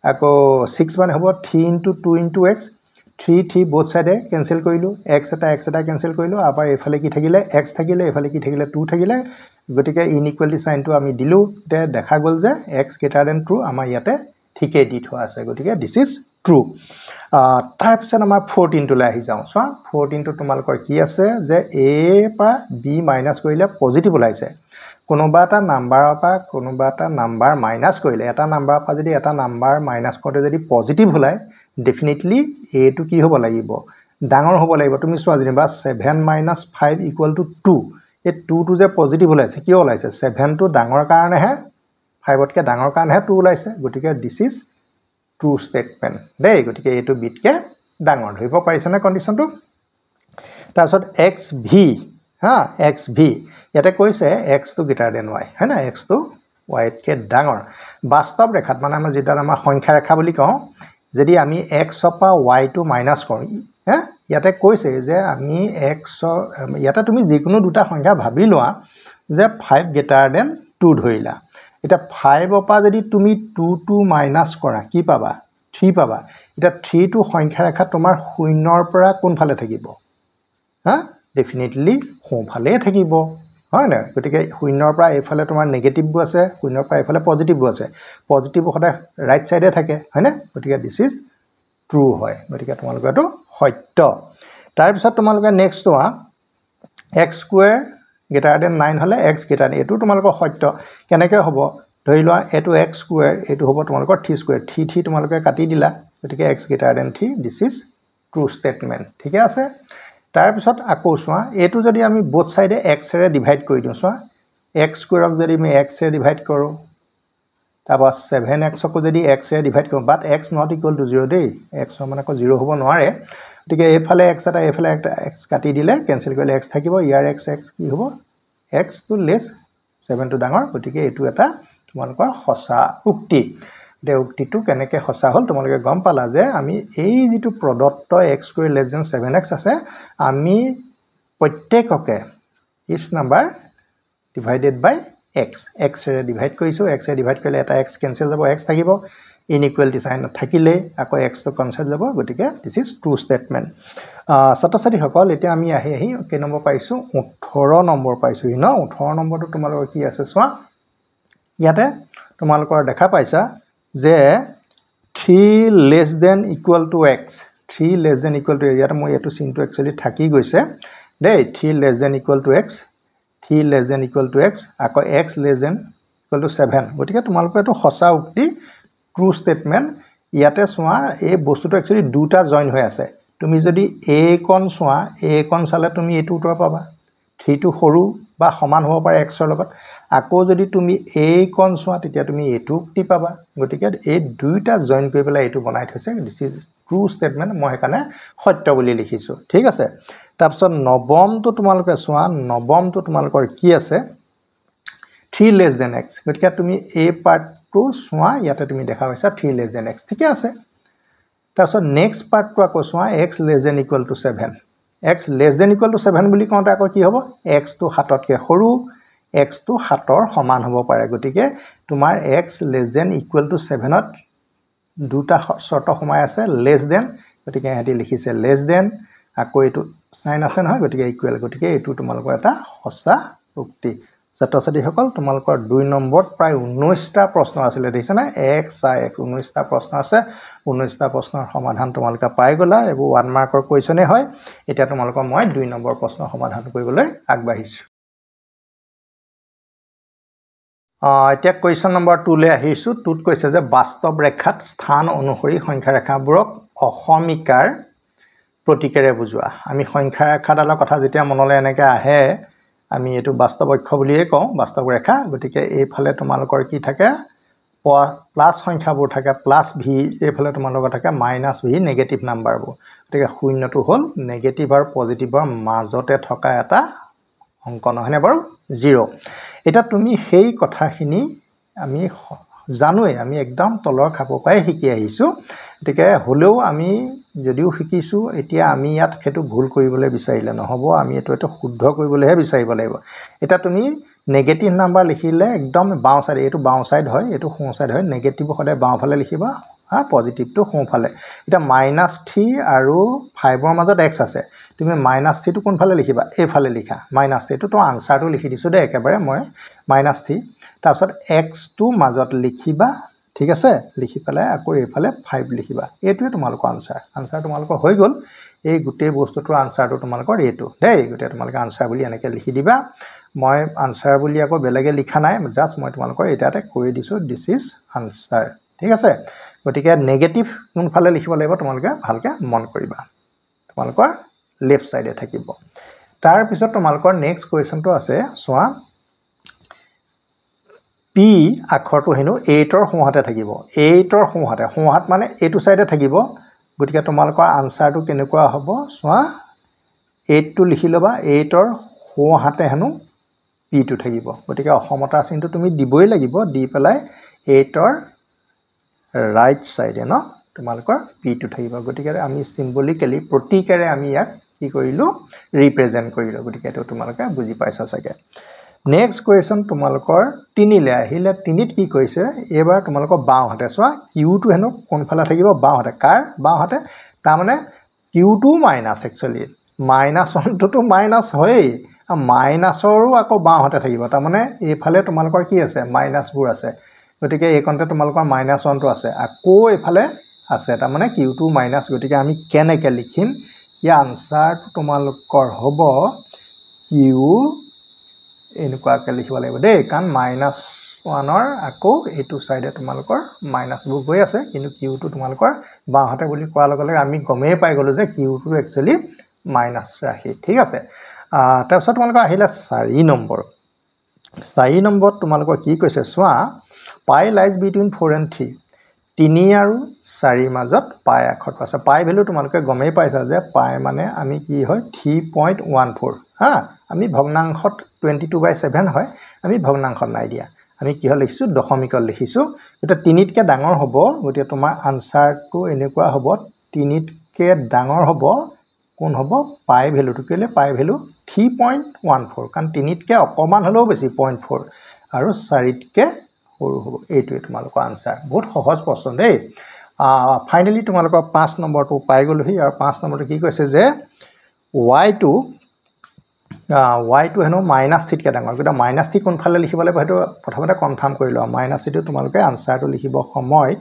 আকৌ 6 মানে হ'ব 3 * 2 * x 3 both side cancel কৰিলো x এটা cancel কৰিলো আবার এফালে কি থাকিলে x থাকিলে এফালে কি থাকিলে 2 থাকিলে গতিকে ইনইকুয়ালিটি সাইনটো আমি দিলু তে দেখা গল যে x greater than true আমাৰ ইয়াতে ঠিকে দি থোৱা আছে গতিকে দিস ইজ ট্ৰু তাৰ পিছত আমাৰ 14 টোলৈ আহি যাওঁ সো 14 টো তোমালোকৰ কি আছে যে a পৰা b মাইনাস কৰিলে পজিটিভ ওলাইছে কোনোবা এটা নাম্বাৰৰ পৰা কোনোবা এটা নাম্বাৰ মাইনাস কৰিলে এটা নাম্বাৰৰ পৰা যদি এটা নাম্বাৰ মাইনাস কৰোতে যদি পজিটিভ ওলাই ডেফিনেটলি a টো কি হ'ব লাগিব ডাঙৰ হ'ব লাগিব তুমি চোৱা যেনিবা 7 - 5 = 2 এই 2 টো যে পজিটিভ ওলাইছে কি ওলাইছে 7 টো ডাঙৰ কাৰণে হে 5 তকৈ ডাঙৰ কাৰণে হে 2 ওলাইছে গতিকে দিস ইজ ট্ৰু ষ্টেটমেণ্ট দেই গতিকে এটো বিটকে ডাঙৰ ধৰিব পাৰিছে না কন্ডিশনটো তাৰপিছত xv হা xv ইয়াতে কৈছে x টো greater than y হয় না x টো y তকৈ ডাঙৰ বাস্তৱ ৰেখাত মানে আমাৰ যেটা আমাৰ সংখ্যা ৰেখা বুলি কওঁ যদি আমি x পৰা y টো মাইনাস কৰো হা ইয়াতে কৈছে যে আমি x ইয়াতে তুমি যিকোনো দুটা সংখ্যা ভাবি লোৱা যে 5 greater than 2 ধৰিলা এটা 5 পৰা যদি তুমি 2 টো মাইনাস কৰা কি পাবা 3 পাবা এটা 3 টো সংখ্যা ৰেখা তোমাৰ শূন্যৰ পৰা কোন ফালে থাকিব হা ডেফিনেটলি সোঁফালে থাকিব হয় না গতিকে শূন্যৰ পৰা এফালে তোমাৰ নেগেটিভ বু আছে শূন্যৰ পৰা এফালে পজিটিভ বু আছে পজিটিভ সদায় ৰাইট সাইডে থাকে হয় না গতিকে দিস ইজ ট্ৰু হয় গতিকে তোমালোকৰ এটো সত্য তাৰ পিছত তোমালোকে নেক্সট হোৱা x² greater than 9 হলে x greater than এটো তোমালোকৰ সত্য কেনেকৈ হ'ব ধৰি লোৱা এটো x² এটো হ'ব তোমালোকৰ 3² 3 তোমালোকে কাটি দিলা গতিকে x greater than 3 this is true statement ঠিক আছে তাৰ পিছত আকৌ চোৱা এটো যদি আমি বোথ সাইডে x ৰে ডিভাইড কৰি দিওঁ চোৱা x² ক যদি আমি x ৰে ডিভাইড কৰো তাবা 7x কো যদি x ৰে ডিভাইড কৰো বাট x not equal to 0 দেই x মানে কো 0 হ'ব নোৱাৰে গতিকে এফালে x এটা এফালে একটা x কাটি দিলে কেনসেল কৰিলে x থাকিব ইয়াৰ x কি হ'ব x to less 7 to ডাঙৰ গতিকে এটো এটা তোমালোকৰ সঁচা উক্তি দে উক্তিটো কেনেকৈ সঁচা হ'ল তোমালোকে গম পালা যে আমি এই যেটো প্ৰদত্ত x square less than 7x আছে আমি প্ৰত্যেককে each number divided by x x ৰে ডিভাইড কৰিছো x ৰে ডিভাইড কৰিলে এটা x কেনসেল যাব x থাকিব inequality sign থাকিলে আকৌ x তো কেনসেল যাব গতিকে this is true statement ছাত্ৰ-ছাত্ৰী সকল এতিয়া আমি আহি কে নম্বৰ পাইছো 18 নম্বৰ পাইছো ন 18 নম্বৰটো তোমালোকৰ কি আছে চোৱা ইয়াতে তোমালোকৰ দেখা পাইছা যে 3 less than equal to x 3 less than equal to ইয়াতে মই এটো চিনটো একচুয়ালি থাকি গৈছে দেই 3 less than equal to x 3 less than equal to x আকৌ x less than equal to 7 গতিকে তোমালোকৰ এটো সঁচা উক্তি true statement ইয়াতে চোৱা এই বস্তুটো একচুয়ালি দুটা জয়েন হৈ আছে তুমি যদি a কোণ চোৱা a কোণ চালে তুমি এটো উত্তৰ পাবা 3 টো সৰু বা সমান হ'ব পাৰে x ৰ লগত আকৌ যদি তুমি a কোণ চোৱা তেতিয়া তুমি এটো উক্তি পাবা গতিকে এই দুইটা জয়েন কৰি পেলাই এটো বনাই থৈছে দিস ইজ ট্ৰু স্টেটমেন্ট মই হেকানে সত্য বুলি লিখিছো ঠিক আছে তাৰপিছত নৱমটো তোমালোকে চোৱা নৱমটো তোমালোকৰ কি আছে 3 less than x গতিকে তুমি এই পাৰ্টটো চোৱা ইয়াতে তুমি দেখা পাইছা 3 less than x ঠিক আছে তাৰপিছত নেক্সট পাৰ্টটো আকৌ চোৱা x less than equal to 7 x less than equal to 7 বুলি কওঁতে আকৌ কি হ'ব x to 7 তকৈ সৰু x to 7 ৰ সমান হ'ব পাৰে গতিকে তোমাৰ x less than equal to 7 ত দুটা শৰ্ত সময় আছে less than গতিকে এটি লিখিছে less than আকৌ এটো সাইন আছে নহয় গতিকে ইকুৱেল গতিকে এটো তোমালোকৰ এটা সঁচা উক্তি ছাত্ৰ-ছাত্ৰী সকল তোমালোকৰ 2 নম্বৰত প্ৰায় 19টা প্ৰশ্ন আছিল দেখিছা না 19টা প্ৰশ্ন আছে 19টা প্ৰশ্নৰ সমাধান তোমালোকে পাই গলা এব 1 মাৰ্কৰ কোৱেশ্যনে হয় এটা তোমালোকৰ মই 2 নম্বৰ প্ৰশ্ন সমাধান কৰিবলৈ আগবাঢ়িছো এতিয়া কোৱেশ্যন নম্বৰ 2 লৈ আহিছো টুত কৈছে যে বাস্তৱ ৰেখাত স্থান অনুসৰি সংখ্যা ৰেখাবোৰক অসমিকাৰ প্ৰতিকেৰে বুজোৱা আমি সংখ্যা ৰেখাডালৰ কথা যেতিয়া মনলৈ এনেকৈ আহে আমি এটো বাস্তৱ অক্ষ বুলিয়ে কওঁ বাস্তৱ ৰেখা গতিকে এইফালে তোমালোকৰ কি থাকে প্লাস সংখ্যাবোৰ থাকে প্লাস v এইফালে তোমালোকৰ থাকে মাইনাস v নেগেটিভ নাম্বাৰবোৰ গতিকে শূন্যটো হ'ল নেগেটিভ আৰু পজিটিভৰ মাজতে থকা এটা অংক নহয়নে বাৰু 0 এটা তুমি সেই কথাখিনি আমি জানোই আমি একদম তলৰ খাপ পাই শিকি আহিছো গতিকে হলেও আমি যদিও শিকিছো এতিয়া আমি ইয়াত হেতু ভুল কৰিবলৈ বিচাৰিলে নহব আমি এটো শুদ্ধ কৰিবলৈহে বিচাৰিব লাগিব এটা তুমি নেগেটিভ নাম্বাৰ লিখিলে একদম বাও সাইড এটো বাও সাইড হয় এটো সোঁ সাইড হয় নেগেটিভ সদায় বাও ফালে লিখিবা পজিটিভ তো সোঁ ফালে এটা -3 আৰু 5 ৰ মাজত x আছে তুমি -3 টো কোন ফালে লিখিবা এই ফালে লিখা -3 টো তো আনসাৰটো লিখি দিছো দে একেবাৰে মই -3 তাৰপিছত x টো মাজত লিখিবা ঠিক আছে লিখি পেলাই আকৌ এইফালে 5 লিখিবা এটোৱে তোমালোকৰ আনসাৰ তোমালোকৰ হৈ গল এই গুটেই বস্তুটোৰ আনসাৰটো তোমালোকৰ এটো দেই গুটেই তোমালোকে আনসাৰ বুলি এনেকৈ লিখি দিবা মই আনসাৰ বুলি আকৌ বেলেগে লিখা নাই জাস্ট মই তোমালোকৰ এটাতে কৈ দিছো দিস ইজ আনসাৰ ঠিক আছে গতিকে নেগেটিভ কোন ফালে লিখিব লাগিব তোমালোকে ভালকে মন কৰিবা তোমালোকৰ লেফট সাইডে থাকিব তাৰ পিছত তোমালোকৰ নেক্সট কোৱেশ্যনটো আছে সোৱা p আখৰটো হেনো 8 ৰ সোঁহাতে থাকিব 8 ৰ সোঁহাত মানে এটো সাইডে থাকিব গতিকে তোমালোকৰ আনসাৰটো কেনেকুৱা হ'ব সোৱা 8 টো লিখি লবা 8 ৰ সোঁহাতে হেনো p টো থাকিব গতিকে অসমতা চিনটো তুমি দিবই লাগিব দি পেলাই 8 ৰ ৰাইট সাইডে ন তোমালোকৰ p টো থাকিব গতিকে আমি সিম্বলিক্যালি প্ৰতীকেৰে আমি ইয়াক কি কৰিলো ৰিপ্ৰেজেন্ট কৰিলো গতিকে এটো তোমালোকে বুজি পাইছা চাগে নেক্সট কোৱেশ্যন তোমালোকৰ 3 লে আহিলে 3ত কি কৈছে এবাৰ তোমালোকৰ বাও হাতে চোৱা q টো হেনো কোন ফালে থাকিব বাও হাতে কাৰ বাও হাতে তাৰ মানে q টো মাইনাস একচুয়ালি -1 টো মাইনাস হয় মাইনাসৰো আকৌ বাও হাতে থাকিব তাৰ মানে এইফালে তোমালোকৰ কি আছে মাইনাসবোৰ আছে গতিকে এই কন্তে তোমালোকৰ -1 টো আছে আকৌ এইফালে আছে তাৰ মানে q টো মাইনাস গতিকে আমি কেনেকৈ লিখিম ইয়া আনসাৰটো তোমালোকৰ হ'ব q এনেকুৱাকৈ লিখিব লাগিব দেই কাৰণ -1 ৰ আকৌ এটো সাইডে তোমালোকৰ মাইনাসবোৰ গৈ আছে কিন্তু q টো তোমালোকৰ বাওহাতে বুলি কোৱাৰ লগে লগে আমি গমেই পাই গলো যে q টো একচুয়ালি মাইনাস ৰাখি ঠিক আছে তাৰপিছত তোমালোকৰ আহিলে 4 নম্বৰত তোমালোকৰ কি কৈছে চোৱা pi lies between 4 and 3 3 আৰু 4 মাজত পাই আখৰটো আছে পাই ভ্যালু তোমালোকে গমেই পাইছা যে পাই মানে আমি কি হয় 3.14 হা আমি ভগ্নাংশত 22/7 হয় আমি ভগ্নাংশত নাই দিয়া আমি কি হয় লিখিছো দশমিকত লিখিছো এটা 3 তকে ডাঙৰ হ'ব গতি তোমাৰ আনসাৰটো এনেকুৱা হ'ব 3 তকে ডাঙৰ হ'ব কোন হ'ব পাই ভ্যালুটো কেলে পাই ভ্যালু 3.14 কাৰণ 3 তকে অকমান হলেও বেছি 0.4 আৰু 4 তকে সৰু হ'ব এইটোৱে তোমালোকৰ আনসাৰ বহুত সহজ প্ৰশ্ন দেই ফাইনালি তোমালোকৰ 5 নম্বৰটো পাই গলহি আৰু 5 নম্বৰটো কি কৈছে যে y টো হেনো -3 তকে ডাঙৰ কিন্তু -3 কোনফালে লিখিব লাগিব হেতু প্ৰথমতে কনফাৰ্ম কৰি লোৱা -3 টো তোমালোকে আনসাৰটো লিখিব সময়ত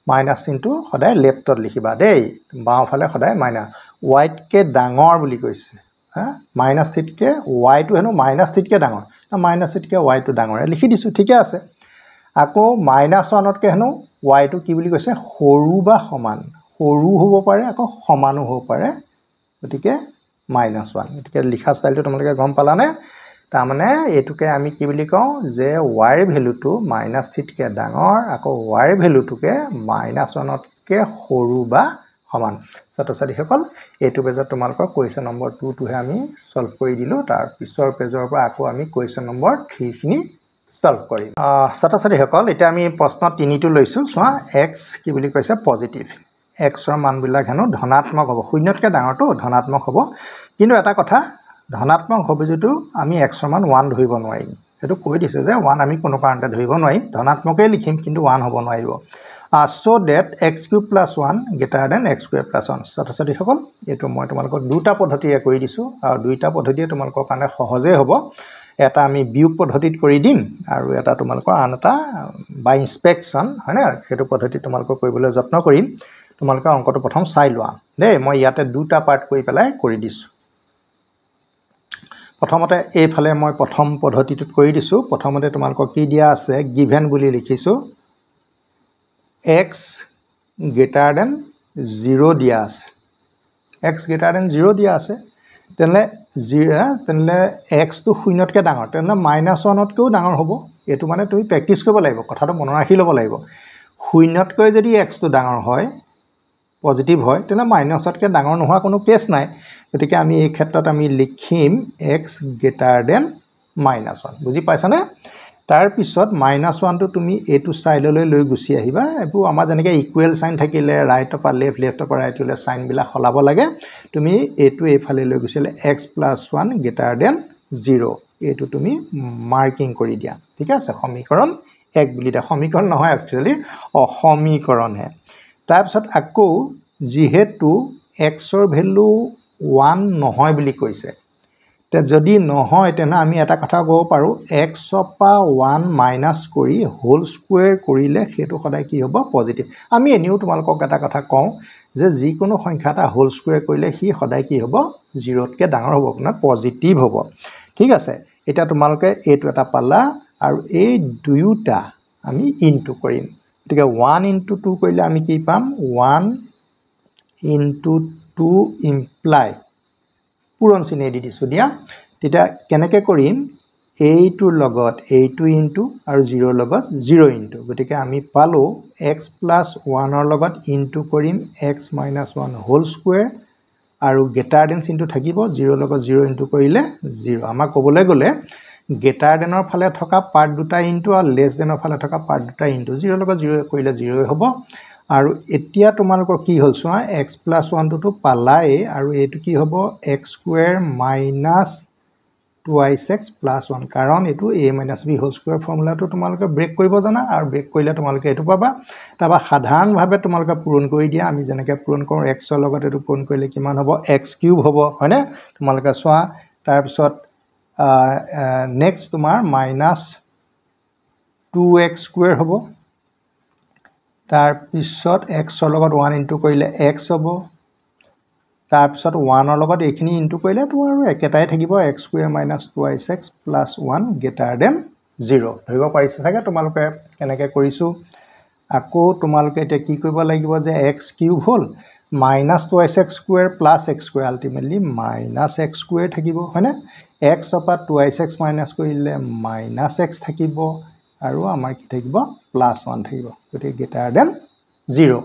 -3 টো সদায় লেফটত লিখিবা দেই বাওঁফালে সদায় y তকে ডাঙৰ বুলি কৈছে হা -3 তকে y টো হেনো -3 তকে ডাঙৰ -3 তকে y টো ডাঙৰ লিখি দিছো ঠিকে আছে আকৌ -1 তকে হেনো y টো কি বুলি কৈছে সৰু বা সমান সৰু হ'ব পাৰে আকৌ সমানো হ'ব পাৰে গতিকে -1 গতিকে লিখা ষ্টাইলটো তোমালোকে গম পালানে তাৰ মানে এটুকে আমি কি বুলি কওঁ যে y ৰ ভ্যালুটো -3 তকে ডাঙৰ আকৌ y ৰ ভ্যালুটোকে -1 তকে সৰু বা সমান ছাত্ৰ-ছাত্ৰীসকল এইটো পেজত তোমালোকৰ কোৱেশ্চন নম্বৰ 2 টোহে আমি সলভ কৰি দিলো তাৰ পিছৰ পেজৰ পৰা আকৌ আমি কোৱেশ্চন নম্বৰ 3 খিনি সলভ কৰিম ছাত্ৰ-ছাত্ৰীসকল এতিয়া আমি প্ৰশ্ন 3 টো লৈছো চোৱা x কি বুলি কৈছে পজিটিভ x ৰ মানবিলাক হেনো ধনাত্মক হ'ব শূন্যতকে ডাঙৰটো ধনাত্মক হ'ব কিন্তু এটা কথা ধনাত্মক হ'ব যেটো আমি x ৰ মান 1 ধৰিব নোৱাৰিম এটো কৈ দিছে যে 1 আমি কোনো কাৰণতে ধৰিব নোৱাৰিম ধনাত্মকে লিখিম কিন্তু 1 হ'ব নোৱাৰিব so that x³ + 1 greater than x² + 1 ছাত্ৰ-ছাত্ৰীসকল এটো মই তোমালোকক দুটা পদ্ধতিৰে কৰি দিছো আৰু দুইটা পদ্ধতিয়ে তোমালোকৰ কাৰণে সহজে হ'ব এটা আমি বিয়োগ পদ্ধতিত কৰি দিম আৰু এটা তোমালোকৰ আন এটা বাই ইনস্পেকশন হয়নে হেতু পদ্ধতি তোমালোকক কৰিবলৈ যত্ন কৰিম তোমালোকে অংকটো প্ৰথম চাই লোৱা দেই মই ইয়াতে দুটা পাৰ্ট কৰি পেলাই কৰি দিছো প্ৰথমতে এইফালে মই প্ৰথম পদ্ধতিটোত কৰি দিছো প্ৰথমতে তোমালোকক কি দিয়া আছে গিভেন বুলি লিখিছো x greater than 0 দিয়া আছে x greater than 0 দিয়া আছে তেনে x টো শূন্যতকে ডাঙৰ তেনে -1 তকেও ডাঙৰ হ'ব এটো মানে তুমি প্ৰেক্টিস কৰিব লাগিব কথাটো মনত ৰাখি ল'ব লাগিব শূন্যতকৈ যদি x টো ডাঙৰ হয় পজিটিভ হয় তেনে -1 তকে ডাঙৰ নোহোৱা কোনো কেছ নাই গতিকে আমি এই ক্ষেত্ৰত আমি লিখিম x greater than -1 বুজি পাইছানে তাৰ পিছত -1 টো তুমি এটো সাইডলৈ লৈ গুছি আহিবা এটো আমাৰ জনেকে ইকুৱেল সাইন থাকিলে ৰাইটৰ পৰা লেফট লেফটৰ পৰা ৰাইটলৈ সাইন বিলা খলাব লাগে তুমি এটো এফালে লৈ গুছিলে x + 1 greater than 0 এটো তুমি মাৰ্কিং কৰি দিয়া ঠিক আছে সমীকৰণ 1 বুলি দা সমীকৰণ নহয় একচুয়ালি অসমীকৰণ হে তাৰ পিছত আকৌ যেহেতু x ৰ ভ্যালু 1 নহয় বুলি কৈছে তে যদি নহয় তেনে আমি এটা কথা ক'ব পাৰো x পা 1 মাইনাস কৰি হোল স্কয়াৰ কৰিলে হেতু সদায় কি হ'ব পজিটিভ আমি এনেও তোমালোকক এটা কথা কওঁ যে যি কোনো সংখ্যা এটা হোল স্কয়াৰ কৰিলে হি সদায় কি হ'ব 0 তকে ডাঙৰ হ'ব না পজিটিভ হ'ব ঠিক আছে এটা তোমালোকে এটো এটা পালা আৰু এই দুয়োটা আমি ইনটু কৰিম গতিকে 1 * 2 কৰিলে আমি কি পাম 1 * 2 ইমপ্লাই পুৰণ চিনে দি দিছো দিয়া তেতিয়া কেনেকে কৰিম এইটোৰ লগত এইটো ইনটু আৰু 0 ৰ লগত 0 ইনটু গতিকে আমি পালো x + 1 ৰ লগত ইনটু কৰিম x - 1 হোল স্কয়াৰ আৰু গ্ৰেটাৰ দেন চিনটো থাকিব 0 ৰ লগত 0 ইনটু কৰিলে 0 আমাৰ ক'বলৈ গলে গ্ৰেটাৰ দেনৰ ফালে থকা পাৰ্ট দুটা ইনটু আৰু লেছ দেনৰ ফালে থকা পাৰ্ট দুটা ইনটু 0 ৰ লগত 0 কৰিলে 0 হ'ব আৰু এতিয়া তোমালোকৰ কি হ'ল চোৱা x + 1 টো পালাই আৰু এটো কি হ'ব x² - 2x + 1 কাৰণ এটো a - b হোল স্কয়াৰ ফৰ্মুলাটো তোমালোকে ব্ৰেক কৰিব জানা আৰু ব্ৰেক কৰিলে তোমালোকে এটো পাবা তাবা সাধাৰণ ভাবে তোমালোকে পূৰণ কৰি দিয়া আমি যেনেকৈ পূৰণ কৰো x ৰ লগত এটো পূৰণ কৰিলে কিমান হ'ব x³ হ'ব হয়নে তোমালোকে চোৱা তাৰ পিছত নেক্সট তোমাৰ -2x² হ'ব তাৰ পিছত x ৰ লগত 1 ইনটু কৰিলে x হ'ব তাৰ পিছত 1 ৰ লগত এইখিনি ইনটু কৰিলে তো আৰু একেটাই থাকিব x² - 2x + 1 greater than 0 ধৰিব পাৰিছে চাগে তোমালোকে কেনেকৈ কৰিছো আকৌ তোমালোকে এতিয়া কি কৰিব লাগিব যে x³ হ'ল -2x² + x² আলটিমেটলি -x² থাকিব হয়নে x পৰা 2x মাইনাস কৰিলে -x থাকিব আৰু আমাৰ কি থাকিব +1 থাকিব গতিকে greater than 0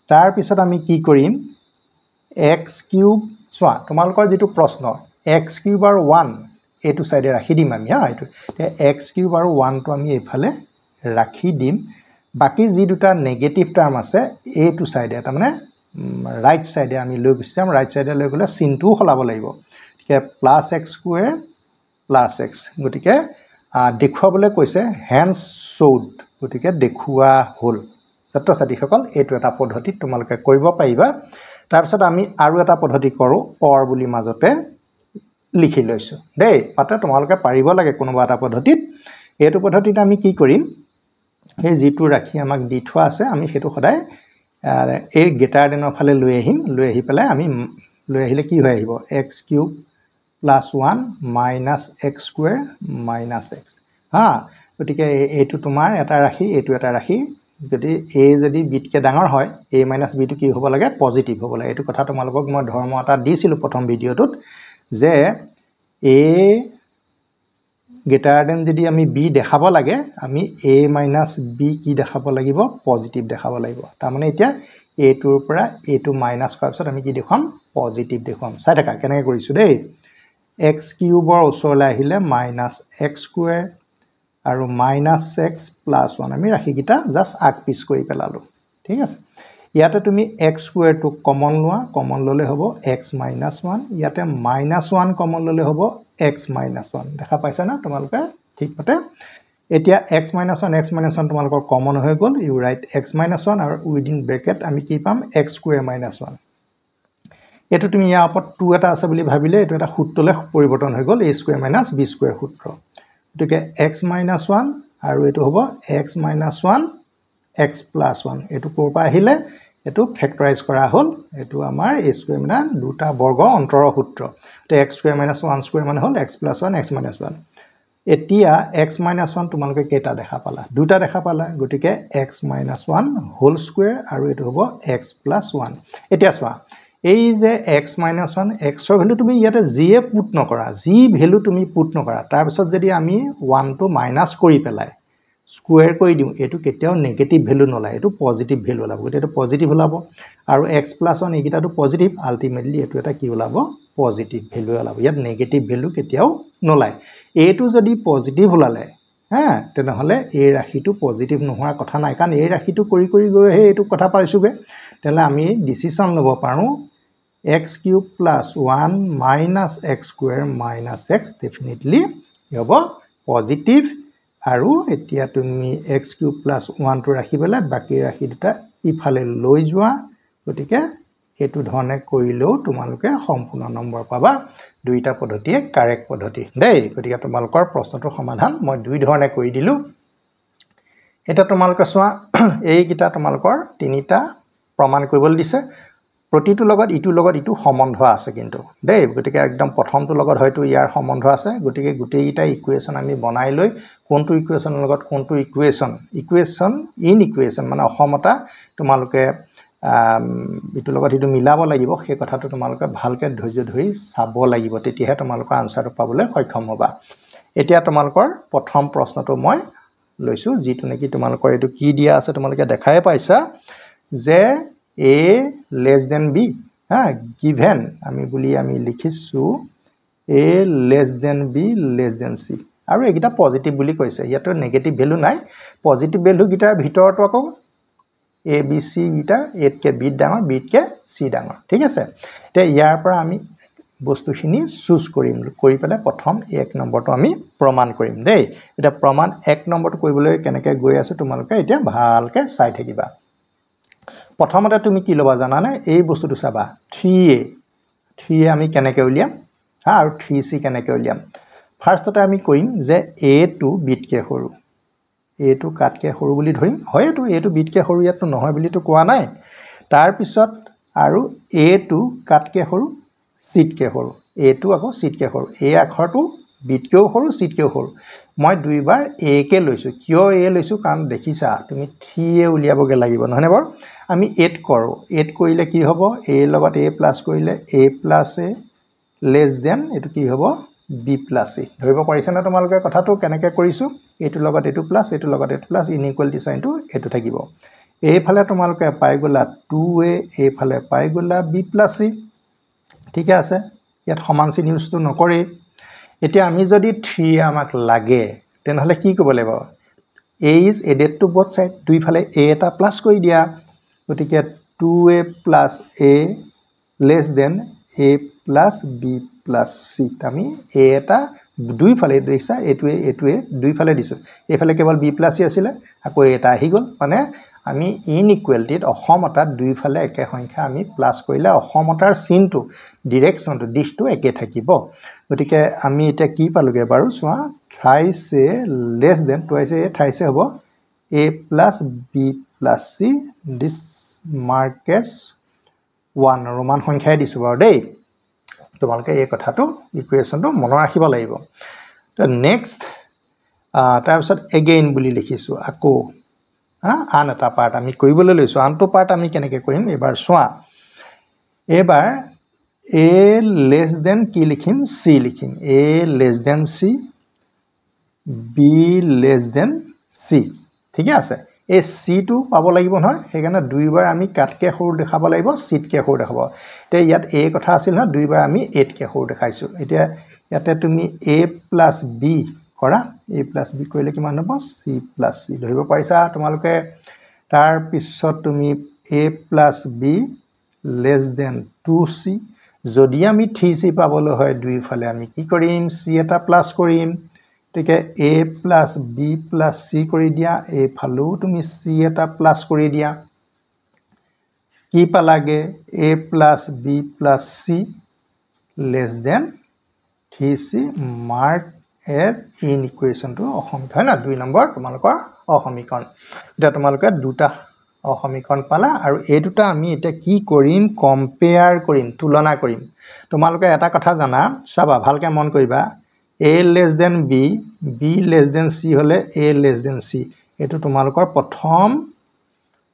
তাৰ পিছত আমি কি কৰিম x কিউব চোৱা তোমালোকৰ যেটো প্ৰশ্ন x কিউব আৰু 1 এটো সাইডে ৰাখি দিম আমি হা এটো x কিউব আৰু 1 টো আমি এফালে ৰাখি দিম বাকি যি দুটা নেগেটিভ টাৰ্ম আছে এটো সাইডে তাৰ মানে রাইট সাইডে আমি লৈ গৈছাম রাইট সাইডে লৈ গলে চিনটো খলাব লাগিব ঠিক +x² +x গটিকে দেখুৱাবলৈ কৈছে hence showed গটিকে দেখুৱা হল ছাত্ৰ ছাত্ৰীসকল এটো এটা পদ্ধতি তোমালোকে কৰিব পাৰিবা তাৰ পিছত আমি আৰু এটা পদ্ধতি কৰো or বুলি মাজতে লিখি লৈছো দেই পাতে তোমালোকে পাৰিব লাগে কোনোবা এটা পদ্ধতিত এটো পদ্ধতিত আমি কি কৰিম এই যেটো ৰাখি আমাক দি থোৱা আছে আমি হেতু সদায় এই গেটাৰ দেনৰ ফালে লৈ আহিম লৈ আহি পেলাই আমি লৈ আহিলে কি হৈ আহিব x³ +1 - x² - x হা গটিকে এটো তোমাৰ এটা ৰাখি এটো এটা ৰাখি যদি a যদি বিটকে ডাঙৰ হয় a - b টো কি হ'ব লাগে পজিটিভ হ'ব লাগে এটো কথা তোমালোকক মই ধৰ্ম এটা দিছিলো প্ৰথম ভিডিওটোত যে a greater than যদি আমি b দেখাব লাগে আমি a - b কি দেখাব লাগিব পজিটিভ দেখাব লাগিব তাৰ মানে এতিয়া a টোৰ পৰা a টো মাইনাস কৰাৰ পিছত আমি কি দেখাম পজিটিভ দেখাম চাই থাকা কেনেকৈ কৰিছো দেই x³ ৰ ওচৰলৈ আহিলে -x² আৰু -x +1 আমি ৰাখিকিটা জাস্ট আগ পিছ কৰি পেলালো ঠিক আছে ইয়াতে তুমি x² টো কমন লোৱা কমন ললে হ'ব x - 1 ইয়াতে -1 কমন ললে হ'ব x - 1 দেখা পাইছা না তোমালোকে ঠিকমতে এতিয়া x - 1 তোমালোকৰ কমন হৈ গল ইউ ৰাইট x - 1 আৰু উইদিন ব্ৰেকেট আমি কি পাম x² - 1 এটো তুমি ইয়াৰ ওপৰত 2 এটা আছে বুলি ভাবিলে এটো এটা সূত্ৰলে পৰিৱৰ্তন হৈ গল a² - b² সূত্ৰ এটোকে x - 1 আৰু এটো হ'ব x - 1 x + 1 এটো কোৰ পৰা আহিলে এটো ফেক্টৰাইজ কৰা হল এটো আমাৰ a² মানে দুটা বৰ্গ অন্তৰৰ সূত্ৰ তে x² - 1² মানে হল x + 1 x - 1 এতিয়া x - 1 তোমালোকে কেটা দেখা পালা দুটা দেখা পালা গটিকে x - 1 হোল স্কয়াৰ আৰু এটো হ'ব x + 1 এতিয়া চোৱা এই যে x - 1 x ৰ ভ্যালু তুমি ইয়াতে জিয়ে পুট নকৰা জি ভ্যালু তুমি পুট নকৰা তাৰ পিছত যদি আমি 1 টো মাইনাস কৰি পেলাই স্কয়াৰ কৰি দিও এটো কেতিয়াও নেগেটিভ ভ্যালু নলাই এটো পজিটিভ ভ্যালু ওলাব এটো পজিটিভ ওলাব আৰু x + 1 এইকিটাটো পজিটিভ আলটিমেটলি এটো এটা কি ওলাব পজিটিভ ভ্যালু ওলাব ইয়াত নেগেটিভ ভ্যালু কেতিয়াও নলাই এটো যদি পজিটিভ ওলালে হ্যাঁ তেনেহলে এই ৰাশিটো পজিটিভ নোহোৱাৰ কথা নাই কাৰণ এই ৰাশিটো কৰি কৰি গৈ হে এটো কথা পাইছোগে তেলে আমি ডিসিশন লব পাৰো x³ + 1 - x² - x definitely হ'ব পজিটিভ আৰু এতিয়া তুমি x³ + 1 টো ৰাখিবলে বাকি ৰাখি দুটা ইফালে লৈ যোৱা গটিকে এটো ধৰণে কৰিলেও তোমালোকে সম্পূৰ্ণ নম্বৰ পাবা দুইটা পদ্ধতিয়ে কাৰেক্ট পদ্ধতি দেই গটিকে তোমালোকৰ প্ৰশ্নটোৰ সমাধান মই দুই ধৰণে কৰি দিলো এটা তোমালোকে চোৱা এই কিটা তোমালোকৰ তিনিটা প্ৰমাণ কৰিবলৈ দিছে প্ৰতিটো লগত ইটো সম্বন্ধ আছে কিন্তু দেই গটিকে একদম প্ৰথমটো লগত হয়তো ইয়াৰ সম্বন্ধ আছে গটিকে গুটেইটা ইকুৱেচন আমি বনাই লৈ কোনটো ইকুৱেচনৰ লগত কোনটো ইকুৱেচন মানে অসমতা তোমালোকে ইটো লগত ইটো মিলাব লাগিব সেই কথাটো তোমালোকে ভালকে ধৈৰ্য ধৰি চাব লাগিব তেতিয়াহে তোমালোকৰ আনসাৰটো পাবলৈ সক্ষম হ'বা এতিয়া তোমালোকৰ প্ৰথম প্ৰশ্নটো মই লৈছো যেটো নেকি তোমালোকৰ এটো কি দিয়া আছে তোমালোকে দেখাই পাইছা যে a less than b ha given আমি বুলি আমি লিখিছো a less than b less than c আৰু একিটা পজিটিভ বুলি কৈছে ইয়াতো নেগেটিভ ভ্যালু নাই পজিটিভ ভ্যালু গিটাৰ ভিতৰটো আকৌ a b c guitar a K b ডাঙৰ b কে c ডাঙৰ ঠিক আছে তে ইয়াৰ পৰা আমি বস্তুখিনি চুজ কৰিম কৰি পেলাই প্ৰথম 1 নম্বৰটো আমি প্ৰমাণ কৰিম দেই এটা প্ৰমাণ 1 নম্বৰটো কৰিবলৈ কেনেকৈ গৈ আছে তোমালোকে এতিয়া ভালকে চাই থাকিবা প্ৰথমতে তুমি কি লবা জানানে এই বস্তুটো চাবা 3a আমি কেনেকৈ উলিয়াম হা আৰু 3c কেনেকৈ উলিয়াম ফাৰ্ষ্টতে আমি কৰিম যে a টো বিটকে সৰু a টো কাটকে সৰু বুলি ধৰিম হয়তো a টো বিটকে সৰু ইয়াতো নহয় বুলি তো কোৱা নাই তাৰ পিছত আৰু a টো কাটকে সৰু c কে সৰু a টো আকৌ c কে সৰু a আখৰটো বিটকেও সৰু c কেও সৰু মই দুইবাৰ a কে লৈছো কিয় a লৈছো কাৰণ দেখিছা তুমি 3a উলিয়াবগে লাগিব নহনে বৰ আমি 8 কৰো 8 কৰিলে কি হ'ব a লগত a প্লাস কৰিলে a plus a less than এটো কি হ'ব b প্লাস a ধৰিব পাৰিছা না তোমালোকে কথাটো কেনেকৈ কৰিছো এটো লগত এটো প্লাস এটো লগত এটো প্লাস ইনইকুয়ালিটি সাইনটো এটো থাকিব এইফালে তোমালোকে পাই গ'লা 2a এইফালে পাই গ'লা b + c ঠিক আছে ইয়াত সমান চিন ইউজটো নকৰে এতিয়া আমি যদি 3 আমাক লাগে তেনেহলে কি কৰিব লাগিব a is added to both side দুইফালে a এটা প্লাস কৰি দিয়া গতিকে 2a + a less than a + b + c আমি a এটা দুইফালে দিছা এটোৱে দুইফালে দিছো এইফালে কেৱল b + c আছিল আকৌ এটা আহি গল মানে আমি ইনইকুৱেলিটিত অসমতাত দুইফালে একে সংখ্যা আমি প্লাস কৰিলে অসমতাৰ চিনটো ডিৰেকচনটো দিশটো একে থাকিব গতিকে আমি এটা কি পালোগে বাৰু সোৱা thrice a less than twice a thrice হ'ব a + b + c this marks 1 Roman সংখ্যাই দিছো বাৰু দেই তোমালোকে এই কথাটো ইকুৱেচনটো মনত ৰাখিব লাগিব তো নেক্সট তাৰ পিছত এগেইন বুলি লিখিছো আকৌ আন এটা পাৰ্ট আমি কৰিবলৈ লৈছো আনটো পাৰ্ট আমি কেনেকৈ কৰিম এবাৰ সোৱা এবাৰ a less than কি লিখিম c লিখিম a less than c b less than c ঠিক আছে এই c টো পাব লাগিব নহয় সেইকাৰণে দুইবাৰ আমি কাটকে সৰু দেখাব লাগিব চিটকে সৰু দেখাব তে ইয়াত a কথা আছিল না দুইবাৰ আমি 8 কে সৰু দেখাইছো এতিয়া ইয়াতে তুমি a + b কৰা a + b কৰিলে কিমান হ'ব c + c ধৰিব পাৰিছা তোমালোকে তাৰ পিছত তুমি a + b less than 2c যদি আমি 3c পাবলৈ হয় দুইফালে আমি কি কৰিম c এটা প্লাস কৰিম গতিকে a + b + c কৰি দিয়া এইফালেও তুমি c এটা প্লাস কৰি দিয়া কি পালাগে a + b + c less than 3c mark as in equation to অসমীকৰণ হয় না 2 নম্বৰ তোমালোকৰ অসমীকৰণ এটা তোমালোকে দুটা অসমীকৰণ পালা আৰু এই দুটা আমি এটা কি কৰিম কম্পেয়াৰ কৰিম তুলনা কৰিম তোমালোকে এটা কথা জানা চাবা ভালকে মন কৰিবা a less than b b less than c হলে a less than c এটো তোমালোকৰ প্ৰথম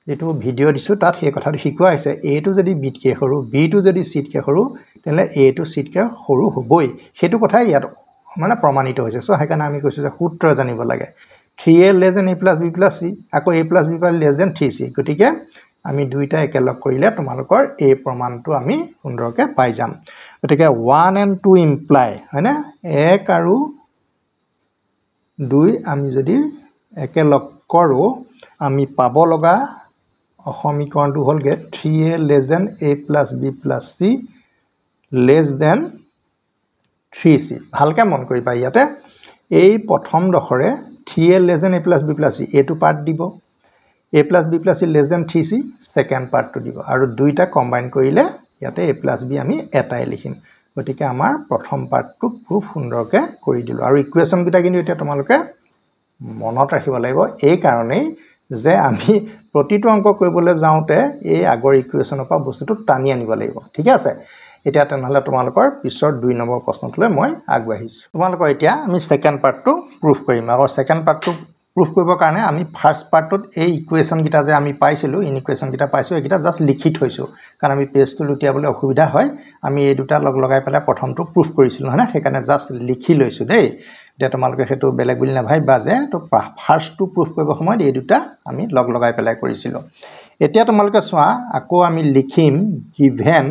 এটো ভিডিও দিছো তাত এই কথাটো শিকোৱা আছে a টো যদি b কে সৰু b টো যদি c কে সৰু তেলে a টো c কে সৰু হ'বই হেতু কথা ইয়াত মানে প্ৰমাণিত হৈছে সো হেকাৰণে আমি কৈছো যে সূত্ৰ জানিব লাগে 3a less than a + b + c আকৌ a + b less than 3c গতিকে আমি দুইটা একেলগ কৰিলে তোমালোকৰ এই প্ৰমাণটো আমি সুন্দৰকে পাই যাম গতিকে 1 and 2 ইমপ্লাই হয়নে 1 আৰু 2 আমি যদি একেলগ কৰো আমি পাব লগা অসমীকৰণটো হ'লগে 3a less than a + b + c less than 3c ভালকে মন কৰিবা ইয়াতে এই প্ৰথম দখৰে 3a less than a + b + c এটো পাৰ্ট দিব a + b + c less than 3c second পাৰ্টটো দিব আৰু দুইটা কম্বাইন কৰিলে ইয়াতে a + b আমি এটাই লিখিম গতিকে আমাৰ প্ৰথম পাৰ্টটো খুব সুন্দৰকে কৰি দিলো আৰু ইকুৱেচন কিটা কিন্তু এটা তোমালোকে মনত ৰাখিব লাগিব এই কাৰণেই যে আমি প্ৰতিটো অংক কৰিবলৈ যাওঁতে এই আগৰ ইকুৱেচনৰ পৰা বস্তুটো টানি আনিব লাগিব ঠিক আছে এটা তেনেহলে তোমালোকৰ পিছৰ 2 নম্বৰ প্ৰশ্নটোলৈ মই আগবাঢ়িছো তোমালোকৰ এতিয়া আমি সেকেন্ড পাৰ্টটো প্ৰুফ কৰিম আৰু সেকেন্ড পাৰ্টটো প্ৰুফ কৰিবৰ কাৰণে আমি ফাৰ্স্ট পাৰ্টত এই ইকুৱেচন কিটা যে আমি পাইছিলো ইকুৱেচন কিটা পাইছো একিটা জাস্ট লিখি থৈছো কাৰণ আমি পেজটো লুটিয়াবলৈ অসুবিধা হয় আমি এই দুটা লগ লগাই পেলাই প্ৰথমটো প্ৰুফ কৰিছিলো হয়নে সেইকাৰণে জাস্ট লিখি লৈছো দেই এটা তোমালোকে হেতু বেলেগ বুলি নাভাইবা যে তো ফাৰ্স্টটো প্ৰুফ কৰিব সময়ত এই দুটা আমি লগ লগাই পেলাই কৰিছিলো এতিয়া তোমালোকে চোৱা আকৌ আমি লিখিম given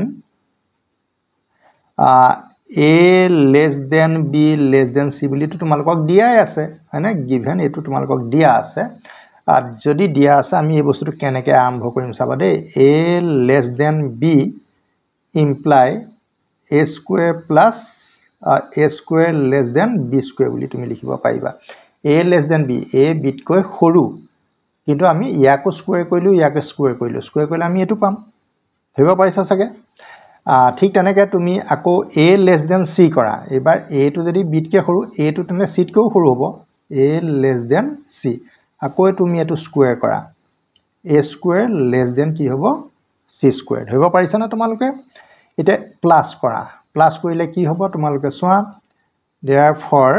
a less than b less than c বুলি তো তোমালোকক দিয়াই আছে হয়নে given এটো তোমালোকক দিয়া আছে আর যদি দিয়া আছে আমি এই বস্তুটো কেনেকৈ আৰম্ভ কৰিম চাবা দেই a less than b imply a square plus a square less than b square বুলি তুমি লিখিব পাৰিবা a less than b a বিতকৈ সৰু কিন্তু আমি ইয়াকো স্কয়াৰ কৰিলো ইয়াকো স্কয়াৰ কৰিলে আমি এটো পাম ধৰিব পাৰিছা সাগে ঠিক তেনেকৈ তুমি আকৌ a less than c কৰা এবাৰ a টো যদি b কে সৰু a টো তেনে c তকৈ সৰু হ'ব a less than c আকৌ তুমি এটো স্কয়াৰ কৰা a square less than কি হ'ব c square ধৰিব পাৰিছা না তোমালোকে এটা প্লাস কৰা প্লাস কৰিলে কি হ'ব তোমালোকে চোৱা therefore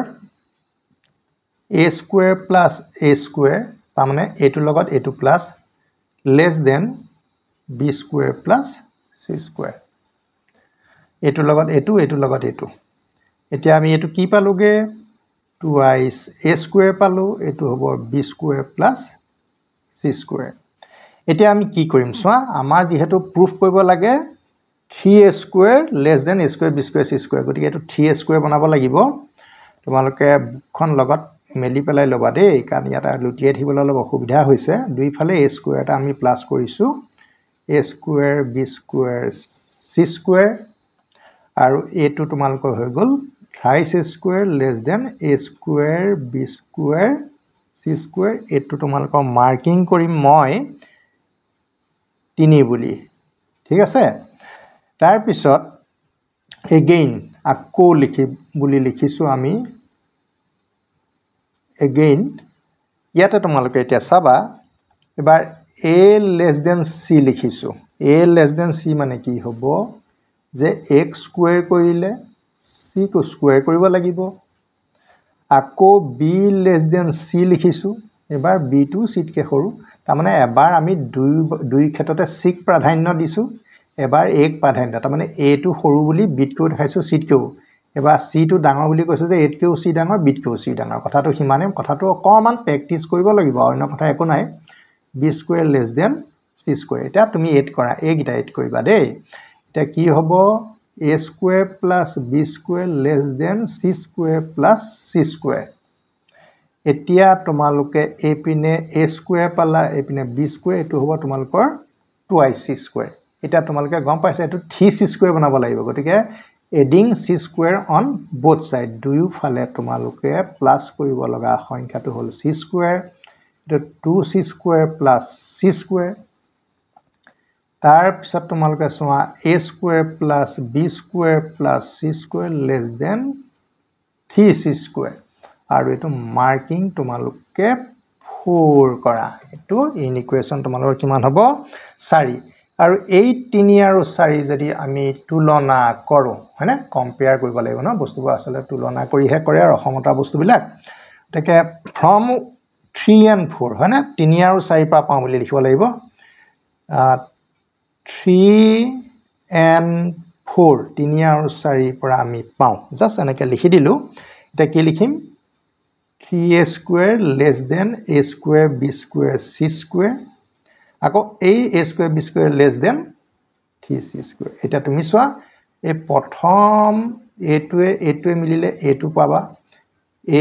a square plus a square তাৰমানে এটো লগত এটো plus less than b square plus c square এটো লগত এটো এতিয়া আমি এটো কি পালোগে twice a square পালো এটো হ'ব b square plus c square এতিয়া আমি কি কৰিম চোৱা আমাৰ যেহেতু প্ৰুফ কৰিব লাগে 3a square less than a square b square c square গতিকে এটো 3a স্কয়াৰ বনাব লাগিব তোমালোকে বুকখন লগত মেলি পেলাই লবা দেই কাৰণ ইয়াত লুটিয়াই থাকিবলৈ অলপ অসুবিধা হৈছে দুইফালে a স্কয়াৰ এটা আমি প্লাস কৰিছো a square b square c square আৰু এটো তোমালোকৰ হৈ গল thrice a square less than a square b square c square এটো তোমালোকৰ মাৰ্কিং কৰিম মই 3 বুলি ঠিক আছে তাৰ পিছত again আকৌ লিখিছো আমি again ইয়াতে তোমালোকে এতিয়া চাবা এবাৰ a less than c লিখিছো a less than c মানে কি হ'ব যে x স্কয়াৰ কৰিলে c কো স্কয়াৰ কৰিব লাগিব আকৌ b less than c লিখিছো এবাৰ b টো c কে সৰু তাৰ মানে এবাৰ আমি দুই ক্ষেত্ৰতে c ক প্ৰাধান্য দিছো এবাৰ a ক প্ৰাধান্য তাৰ মানে a টো সৰু বুলি b টো দেখাইছো c কেও এবাৰ c টো ডাঙৰ বুলি কৈছো যে a কেও c ডাঙৰ b কেও c ডাঙৰ কথাটো হিমানে কথাটো অকমান প্ৰেক্টিস কৰিব লাগিব অন্য কথা একো নাই b square less than c square এটা তুমি এড কৰা a গিটা এড কৰিবা দেই এটা কি হ'ব a square plus b square less than c square plus c square এতিয়া তোমালোকে a পিনে a স্কয়াৰ পালা a পিনে b স্কয়াৰ এটো হ'ব তোমালোকৰ 2c স্কয়াৰ এটা তোমালোকে গম পাইছা এটো 3c স্কয়াৰ বনাব লাগিব গতিকে adding c square on both side দুয়ো ফালে তোমালোকে প্লাস কৰিব লগা সংখ্যাটো হল c স্কয়াৰ এটো 2c square plus c square তাৰ পিছত তোমালোকে সোৱা a square plus b square plus c square less than 3c square আৰু এটো মাৰ্কিং তোমালোকে 4 কৰা এটো ইন ইকুৱেচন তোমালোকৰ কিমান হ'ব 4 আৰু এই 3 আৰু 4 যদি আমি তুলনা কৰো হয়নে কম্পেয়াৰ কৰিব লাগিব না বস্তুবোৰ আসলে তুলনা কৰিহে কৰে আৰু অসমতা বস্তুবিলাক তাকে ফ্ৰম 3 and 4 হয়নে 3 আৰু 4 পা পাওঁ বুলি লিখিব লাগিব 3 and 4 3 আৰু 4 পৰা আমি পাওঁ জাস্ট এনেকৈ লিখি দিলো এটা কি লিখিম 3a square less than a square b square c square আকৌ a square b square less than 3c square এটা তুমি চোৱা এই প্ৰথম এটোৱে মিলিলে এটো পাবা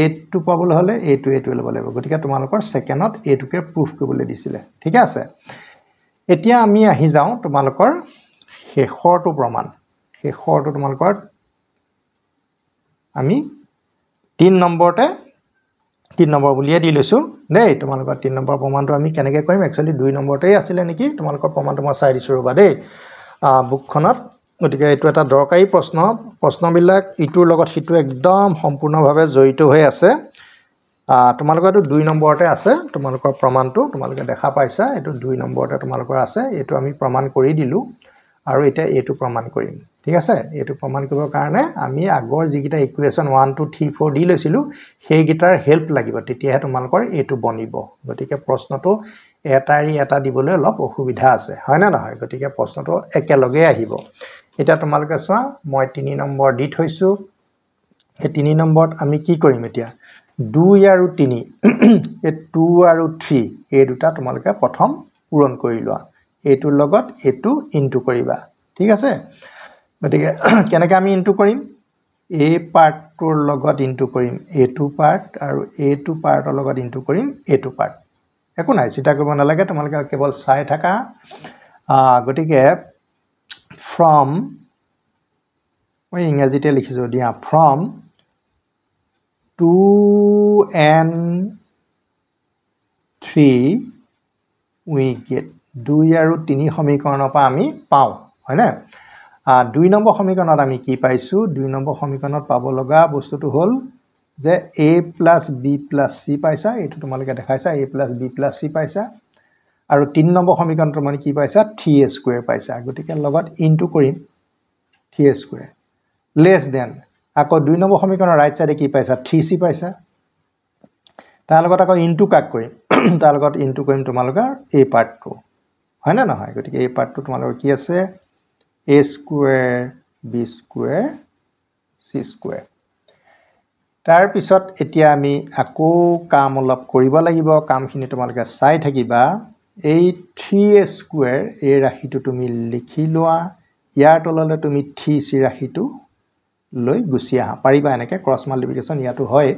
এটো পাবলৈ হলে এটো ল'ব লাগিব গতিকে তোমালোকৰ সেকেন্ডত এটোকে প্ৰুফ কৰিবলৈ দিছিলে ঠিক আছে এতিয়া আমি আহি যাও তোমালোকৰ শেষৰটো প্ৰমাণ শেষৰটো তোমালোকৰ আমি 3 নম্বৰতে 3 নম্বৰ বুলিয়ে দি লৈছো দেই তোমালোকৰ 3 নম্বৰ প্ৰমাণটো আমি কেনেকৈ কৰিম একচুয়ালি 2 নম্বৰতেই আছিল নেকি তোমালোকৰ প্ৰমাণটো মই চাই দিছো ৰবা দেই বুকখনত গতিকে এটো এটা দৰকাৰী প্ৰশ্নবিলাক ইটোৰ লগত হিটো একদম সম্পূৰ্ণভাৱে জড়িত হৈ আছে তোমালোকৰ 2 নম্বৰতে আছে তোমালোকৰ প্ৰমাণটো তোমালোকে দেখা পাইছা এটো 2 নম্বৰতে তোমালোকৰ আছে এটো আমি প্ৰমাণ কৰি দিলো আৰু এটা এটো প্ৰমাণ কৰিম ঠিক আছে এটো প্ৰমাণ কৰিবৰ কাৰণে আমি আগৰ যিকিটা ইকুৱেচন 1 2 3 4 দি লৈছিলো সেই গিটাৰ হেল্প লাগিব তেতিয়াহে তোমালোকৰ এটো বনিব গতিকে প্ৰশ্নটো এটাৰি এটা দিবলৈ অলপ অসুবিধা আছে হয় না নহয় গতিকে প্ৰশ্নটো একেলগে আহিব এটা তোমালোকে চোৱা মই 3 নম্বৰ দি থৈছো এই 3 নম্বৰত আমি কি কৰিম এতিয়া 2 আৰু 3 এই 2 আৰু 3 এই দুটা তোমালোকে প্ৰথম পূৰণ কৰি লোৱা এটোৰ লগত এটো ইনটু কৰিবা ঠিক আছে গতিকে কেনেকৈ আমি ইনটু কৰিম a পাৰ্টৰ লগত ইনটু কৰিম a2 পাৰ্ট আৰু a2 পাৰ্টৰ লগত ইনটু কৰিম a2 পাৰ্ট একো নাই চিন্তা কৰিব নালাগে তোমালোকে কেৱল চাই থাকা গতিকে from মই ইংৰাজীতে লিখিছো দিয়া from 2 and 3 we get 2 আৰু 3 সমীকৰণৰ পৰা আমি পাওঁ হয়নে 2 নম্বৰ সমীকৰণত আমি কি পাইছো 2 নম্বৰ সমীকৰণত পাব লগা বস্তুটো হ'ল যে a + b + c পাইছা এটো তোমালোকে দেখাইছা a + b + c পাইছা আৰু 3 নম্বৰ সমীকৰণত মানে কি পাইছা 3a স্কয়াৰ পাইছা গতিকে লগত ইনটু কৰিম 3a স্কয়াৰ লেছ দেন আকৌ 2 নম্বৰ সমীকৰণৰ ৰাইট সাইডে কি পাইছা 3c পাইছা তাৰ লগত আকৌ ইনটু কাক কৰিম তাৰ লগত ইনটু কৰিম তোমালোকৰ a পাৰ্টটো হয় না নহয় গতিকে a পাৰ্টটো তোমালোকৰ কি আছে a square b square c square তাৰ পিছত এতিয়া আমি আকৌ কাম অলপ কৰিব লাগিব কামখিনি তোমালোকে চাই থাকিবা এই 3a স্কোয়াৰ এই ৰাশিটো তুমি লিখি লোৱা ইয়াৰ তললৈ তুমি 3c ৰাশিটো লৈ গুচি আহা পাৰিবা এনেকৈ ক্ৰছ মাল্টিপ্লিকেশ্যন ইয়াতো হয়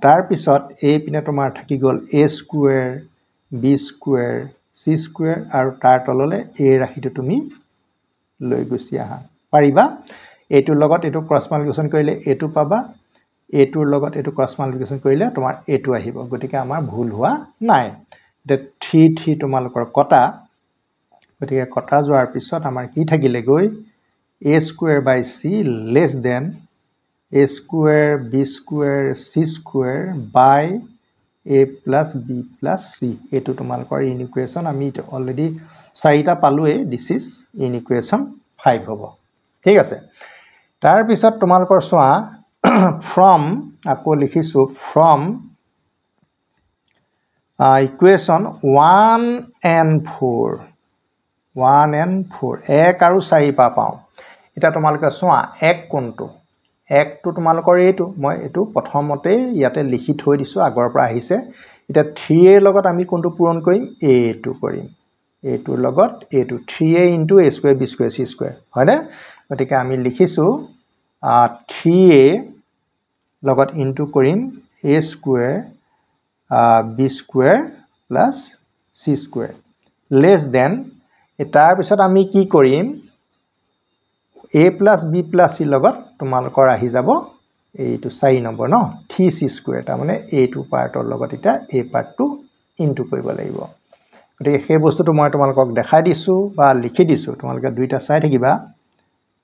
তাৰ পিছত এই পিনে তোমাৰ থাকি গ'ল a square b square c square আৰু তাৰ তললৈ এই ৰাশিটো তুমি লৈ গুচি আহা পাৰিবা এইটোৰ লগত এইটো ক্ৰছ মাল্টিপ্লিকেশ্যন কৰিলে এইটো পাবা এইটোৰ লগত এইটো ক্ৰছ মাল্টিপ্লিকেশ্যন কৰিলে তোমাৰ এইটো আহিব গতিকে আমাৰ ভুল হোৱা নাই এটা 3 তোমালোকৰ কটা গতিকে কটা যোৱাৰ পিছত আমাৰ কি থাকিলে গৈ a square by c less than a square b square c square by a plus b plus c এইটো তোমালোকৰ ইনইকুৱেশ্যন আমি অলৰেডি 4টা পালোৱে দিস ইজ ইনইকুৱেশ্যন 5 হ'ব ঠিক আছে তাৰ পিছত তোমালোকৰ চোৱা from আকৌ লিখিছো from equation 1 and 4 1 আৰু 4 পাওঁ এটা তোমালোকে চোৱা এক কোনটো একটো তোমালোকৰ এইটো মই এইটো প্ৰথমতে ইয়াতে লিখি থৈ দিছো আগৰ পৰা আহিছে এটা 3a লগত আমি কোনটো পূৰণ কৰিম a2 কৰিম a2 লগত a2 3a * a square b square c square হয়নে গতিকে আমি লিখিছো 3a লগত ইনটু কৰিম a square b square plus c square less than তাৰ পিছত আমি কি কৰিম a plus b plus c লগত তোমালোকৰ আহি যাব এইটো 4 নম্বৰ ন 3c স্কয়াৰ তাৰ মানে a2 পাৰ্টৰ লগত এটা a পাৰ্টটো ইনটু কৰিব লাগিব গতিকে সেই বস্তুটো মই তোমালোকক দেখাই দিছো বা লিখি দিছো তোমালোকে দুইটা চাই থাকিবা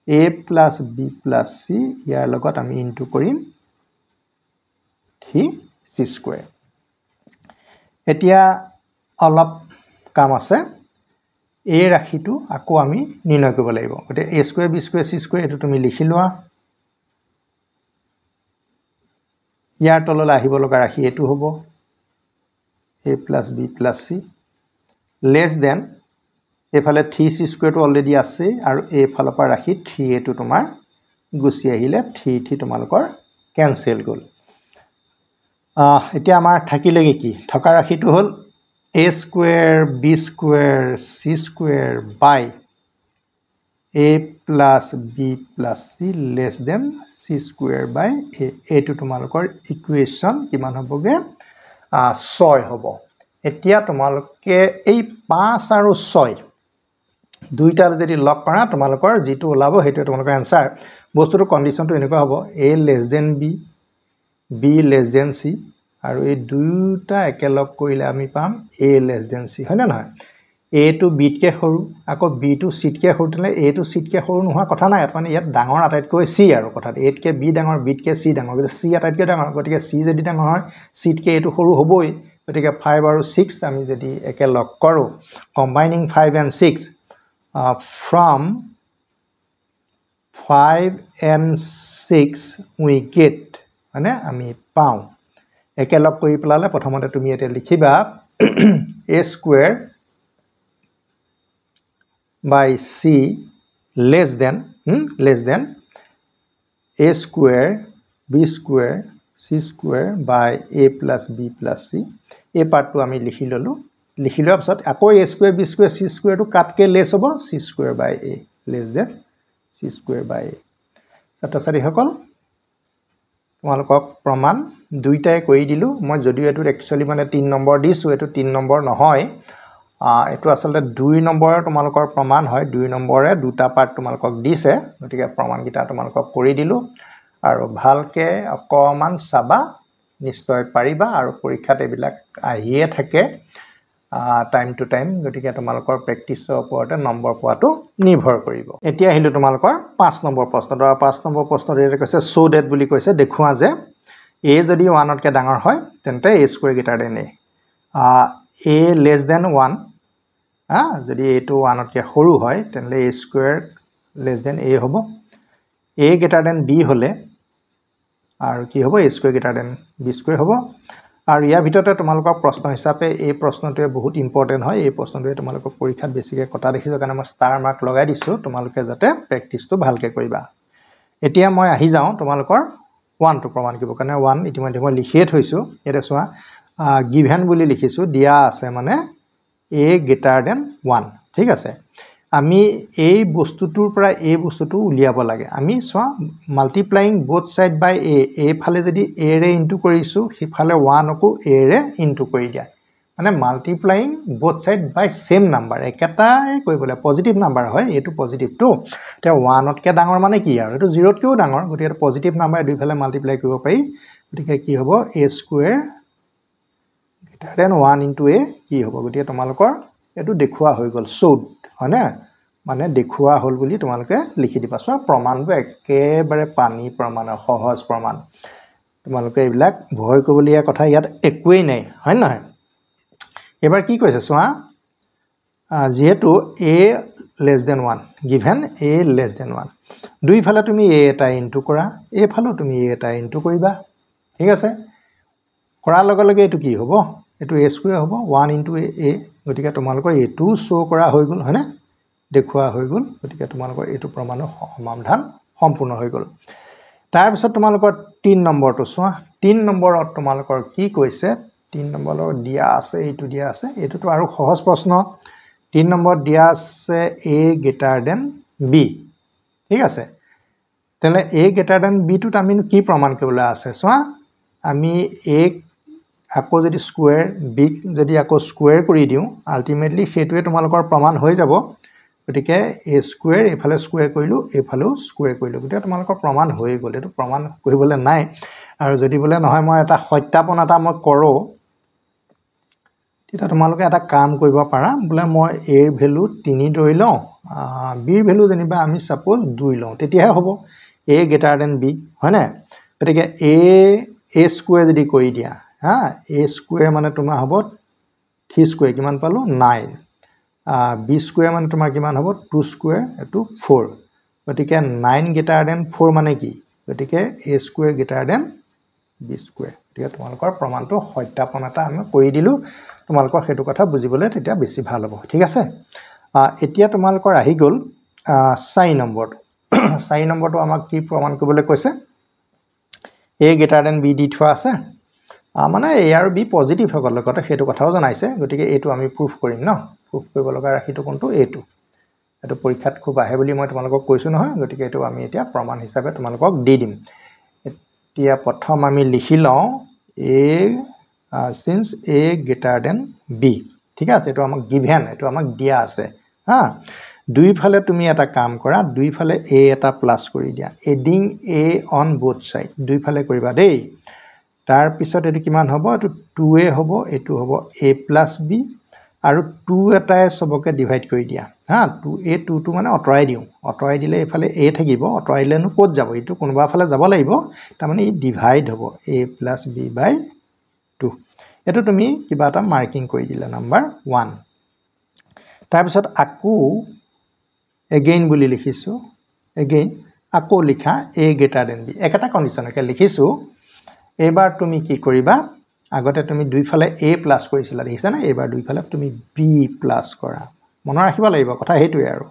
a plus b plus c ইয়াৰ লগত আমি ইনটু কৰিম 3c স্কয়াৰ এতিয়া অলপ কাম আছে এই ৰাশিটো আকৌ আমি নিৰ্ণয় কৰিব লাগিব গতে a square b square c square এটো তুমি লিখি লোৱা ইয়াৰ তললৈ আহিব লগা ৰাশি এটো হ'ব a plus b plus c less than এফালে 3c স্কয়াৰটো অলৰেডি আছে আৰু এই ফালৰ পৰা ৰাশি 3a টো তোমাৰ গুচি আহিলে 3 তোমালোকৰ কেনসেল গল এতিয়া আমাৰ থাকিলে কি থকা ৰাশিটো হ'ল a square b square c square by a plus b plus c less than c square by a এটো তোমালোকৰ ইকুৱেশ্যন কিমান হ'বগে 6 হ'ব এতিয়া তোমালোকে এই 5 আৰু 6 দুইটাৰ যদি লগ কৰা তোমালোকৰ যেটো ওলাব হেতু তোমালোকৰ আনসাৰ বস্তুটো কন্ডিশনটো এনেকুৱা হ'ব a less than b b less than c আৰু এই দুইটা একেলগ কৰিলে আমি পাম a less than c হয় না নহয় a to b কে সৰু আকৌ b to c কে সৰু তলে a to c কে সৰু নোহোৱা কথা নাই মানে ইয়াত ডাঙৰ আটাইতকৈ c আৰু কথাটো a কে b ডাঙৰ b কে c ডাঙৰ গতিকে c আটাইতকৈ ডাঙৰ গতিকে c যদি ডাঙৰ হয় c কে এটো সৰু হ'বই গতিকে 5 আৰু 6 আমি যদি একেলগ কৰো combining 5 and 6 from 5 and 6 we get মানে আমি পাও একেলগ কৰি পেলালে প্ৰথমতে তুমি এটা লিখিবা a square by c less than a square b square c square by a plus b plus c এই পাৰ্টটো আমি লিখি ললো লিখি লোৱাৰ পিছত আকৌ a square b square c square টো কাটকে লেছ হ'ব c square by a less than c square by a ছাত্ৰছাত্ৰী সকল তোমালোকক প্ৰমাণ দুইটাই কৰি দিলো মই যদিও এটো একচুয়ালি মানে 3 নম্বৰ দিছো এটো 3 নম্বৰ নহয় এটো আসলে 2 নম্বৰৰ তোমালোকৰ প্ৰমাণ হয় 2 নম্বৰে দুটা পাৰ্ট তোমালোকক দিছে গতিকে প্ৰমাণ কিটা তোমালোকক কৰি দিলো আৰু ভালকে অকমান চাবা নিশ্চয় পাৰিবা আৰু পৰীক্ষাত এবিলাক আহিয়ে থাকে টাইম টু টাইম গতিকে তোমালোকৰ প্ৰেক্টিছৰ ওপৰতে নম্বৰ পোৱাটো নিৰ্ভৰ কৰিব এতিয়া আহিলো তোমালোকৰ 5 নম্বৰ প্ৰশ্নটো 5 নম্বৰ প্ৰশ্নটো এৰে কৈছে সো ডেট বুলি কৈছে দেখুৱা যে a যদি 1 তকৈ ডাঙৰ হয় তেন্তে a square greater than a less than 1 যদি এটো 1 তকৈ সৰু হয় তেন্তে a square less than a হ'ব a greater than b হলে আৰু কি হ'ব a square greater than b square হ'ব আৰু ইয়াৰ ভিতৰতে তোমালোকৰ প্ৰশ্ন হিচাপে এই প্ৰশ্নটোৱে বহুত ইম্পৰ্টেন্ট হয় এই প্ৰশ্নটোৱে তোমালোকৰ পৰীক্ষাত বেছিকৈ কটা দেখিছো কাৰণে মই ষ্টাৰ মাৰ্ক লগাই দিছো তোমালোকে যাতে প্ৰেক্টিছটো ভালকে কৰিবা এতিয়া মই আহি যাও তোমালোকৰ 1 টো প্ৰমাণ কৰিব কাৰণে 1 ইতিমধ্যে মই লিখিয়ে থৈছো এটা চোৱা গিভেন বুলি লিখিছো দিয়া আছে মানে a greater than 1 ঠিক আছে আমি এই বস্তুটোৰ পৰা এই বস্তুটো উলিয়াব লাগে আমি সোৱা multiplying both side by a a ফালে যদি a ৰে ইনটু কৰিছো হিফালে 1 কো a ৰে ইনটু কৰি দিয়া মানে মাল্টিপ্লাইং বোথ সাইড বাই সেম নাম্বাৰ একেটাই কইবলে পজিটিভ নাম্বাৰ হয় এটো পজিটিভ টু তে 1 তকে ডাঙৰ মানে কি আৰু এটো 0 তকেও ডাঙৰ গতিকে পজিটিভ নাম্বাৰ দুই ফালে মাল্টিপ্লাই কৰিব পাৰি গতিকে কি হ'ব a square greater than 1 into a কি হ'ব গতিকে তোমালোকৰ এটো দেখুৱা হৈ গল শোড হয়নে মানে দেখুৱা হল বুলি তোমালোকে লিখি দিবা সো প্ৰমাণটো একেবাৰে পানী প্ৰমাণ সহজ প্ৰমাণ তোমালোকে এইবিলাক ভয় কৰিবলিয়া কথা ইয়াত একোই নাই হয় নহয় এবাৰ কি কৈছে সোৱা যেহেতু a less than 1 given a less than 1 দুই ফালে তুমি a এটা ইনটু কৰা a ফালে তুমি a এটা ইনটু কৰিবা ঠিক আছে কৰাৰ লগে লগে এটো কি হ'ব এটো a স্কয়াৰ হ'ব 1 into a গতিকে তোমালোকৰ এটো শো কৰা হৈ গল হয়নে দেখুৱা হৈ গল গতিকে তোমালোকৰ এটো প্ৰমাণৰ সমাধান সম্পূৰ্ণ হৈ গল তাৰ পিছত তোমালোকৰ 3 নম্বৰটো সোৱা 3 নম্বৰত তোমালোকৰ কি কৈছে 3 নম্বৰৰ দিয়া আছে এটো দিয়া আছে এটোটো আৰু সহজ প্ৰশ্ন 3 নম্বৰ দিয়া আছে a greater than b ঠিক আছে তেনে a greater than b টো আমি কি প্ৰমাণ কৰিবলৈ আছে সোৱা আমি a আকৌ যদি স্কয়াৰ b যদি আকৌ স্কয়াৰ কৰি দিও আলটিমেটলি হেতুৱে তোমালোকৰ প্ৰমাণ হৈ যাব গতিকে a স্কয়াৰ এফালে স্কয়াৰ কৰিলো এফালেও স্কয়াৰ কৰিলো গতিকে তোমালোকৰ প্ৰমাণ হৈ গল এটো প্ৰমাণ কৰিবলৈ নাই আৰু যদি বলে নহয় মই এটা সত্যাপন এটা মই কৰো তেতিয়া তোমালোকে এটা কাম কৰিব পাৰা বলে মই a ৰ ভ্যালু 3 ধৰি লও b ৰ ভ্যালু যেনিবা আমি সাপোজ 2 লও তেতিয়াহে হ'ব a greater than b হয়নে গতিকে a স্কয়াৰ যদি কৰি দিয়া হা a স্কয়াৰ মানে তোমাৰ হ'ব 3 স্কয়াৰ কিমান পালো 9 b স্কয়াৰ মানে তোমাৰ কিমান হ'ব 2 স্কয়াৰ এটো 4 গতিকে 9 greater than 4 মানে কি গতিকে a square greater than b square গতিকে তোমালোকৰ প্ৰমাণটো সত্যাপন এটা আমি কৰি দিলো তোমালোকৰ হেতু কথা বুজিবলৈ তেতিয়া বেছি ভাল হ'ব ঠিক আছে এতিয়া তোমালোকৰ আহি গল 4 নম্বৰটো 4 নম্বৰটো আমাক কি প্ৰমাণ কৰিবলৈ কৈছে a greater than b দি থোৱা আছে মানে a আৰু b পজিটিভ হৈ গল লগতে হেতু কথাও জনাইছে গতিকে এটো আমি প্ৰুফ কৰিম ন প্ৰুফ কৰিব লগা ৰাখিটো কোনটো এটো এটো পৰীক্ষাত খুব আহে বুলি মই তোমালোকক কৈছো নহয় গতিকে এটো আমি এতিয়া প্ৰমাণ হিচাপে তোমালোকক দি দিম এতিয়া প্ৰথম আমি লিখি লও a since a greater than b ঠিক আছে এটো আমাক গিভেন এটো আমাক দিয়া আছে হা দুই ফালে তুমি এটা কাম কৰা দুই ফালে a এটা প্লাস কৰি দিয়া adding a on both side দুই ফালে কৰিবা দেই তাৰ পিছত এটো কিমান হ'ব এটো 2a হ'ব এটো হ'ব a plus b আৰু 2 এটাই সবকে ডিভাইড কৰি দিয়া হা 2a 2 মানে অতৰাই দিও অতৰাই দিলে এফালে a থাকিব অতৰাইলেনো ক'ত যাব এটো কোনবা ফালে যাব লাগিব তাৰ মানে ই ডিভাইড হ'ব a plus b by 2 এটো তুমি কিবা এটা মাৰ্কিং কৰি দিলা নাম্বাৰ 1 তাৰ পিছত আকো এগেইন বুলি লিখিছো এগেইন আকো লিখা a greater than b একটা কন্ডিশনকে লিখিছো এবাৰ তুমি কি কৰিবা আগতে তুমি দুই ফালে a প্লাস কৰিছিলা দেখিছা না এবাৰ দুই ফালে তুমি b প্লাস কৰা মন ৰাখিবা লাগিব কথা হেতুৱে আৰু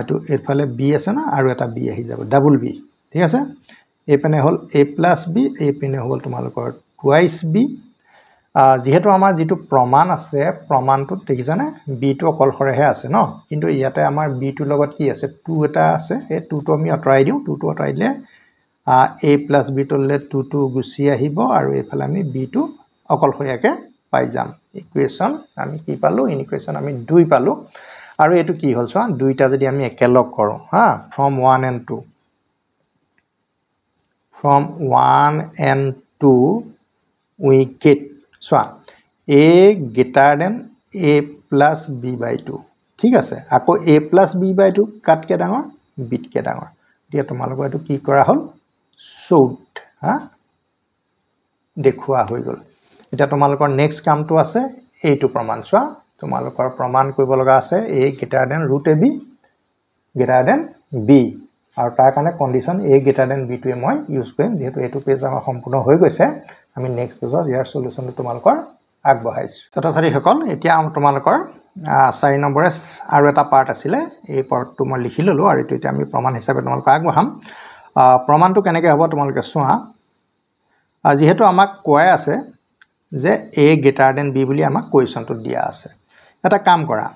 এটো এফালে b আছে না আৰু এটা b আহি যাব ডাবল b ঠিক আছে এপেনে হল a plus b এপেনে হল তোমালোকৰ twice b যেহেতু আমাৰ যেটো প্ৰমাণ আছে প্ৰমাণটো দেখিছা না b টো অকলখৰেহে আছে ন কিন্তু ইয়াতে আমাৰ b টোৰ লগত কি আছে 2 এটা আছে এই 2 টো আমি অতৰাই দিও 2 টো অতৰাই দিলে a plus b টলে 2 টো গুছি আহিব আৰু এফালে আমি b টো অকলখৰিয়াকে পাই যাম ইকুৱেচন আমি কি পালো ইকুৱেচন আমি 2 পালো আৰু এটো কি হল সোৱা দুইটা যদি আমি একেলগ কৰো হা from 1 and 2 from 1 and 2 we get সোৱা a greater than a plus b by 2 ঠিক আছে আকৌ a plus b by 2 কাটকে ডাঙৰ b কে ডাঙৰ দিয়া তোমালোকৰ এটো কি কৰা হল শোড হা দেখুৱা হৈ গল এটা তোমালোকৰ নেক্সট কামটো আছে এইটো প্ৰমাণ সোৱা তোমালোকৰ প্ৰমাণ কৰিব লগা আছে a greater than root ab greater than b আৰু তাৰ কাৰণে condition a greater than b টো মই ইউজ কৰিম যেহেতু এটো পেজ আমাৰ সম্পূৰ্ণ হৈ গৈছে আমি নেক্সট পেজত ইয়াৰ সলিউশনটো তোমালোকৰ আগবঢ়াইছো ছাত্ৰছাত্ৰী সকল এতিয়া তোমালোকৰ 4 নম্বৰে আৰু এটা পাৰ্ট আছিল এই পাৰ্টটো মই লিখি ললো আৰু এটা আমি প্ৰমাণ হিচাপে তোমালোকক আগবঢ়াম প্ৰমাণটো কেনেকৈ হ'ব তোমালোকে চোৱা যেহেতু আমাক কোৱাই আছে যে a greater than b বুলি আমাক কোৱেশ্যনটো দিয়া আছে এটা কাম কৰা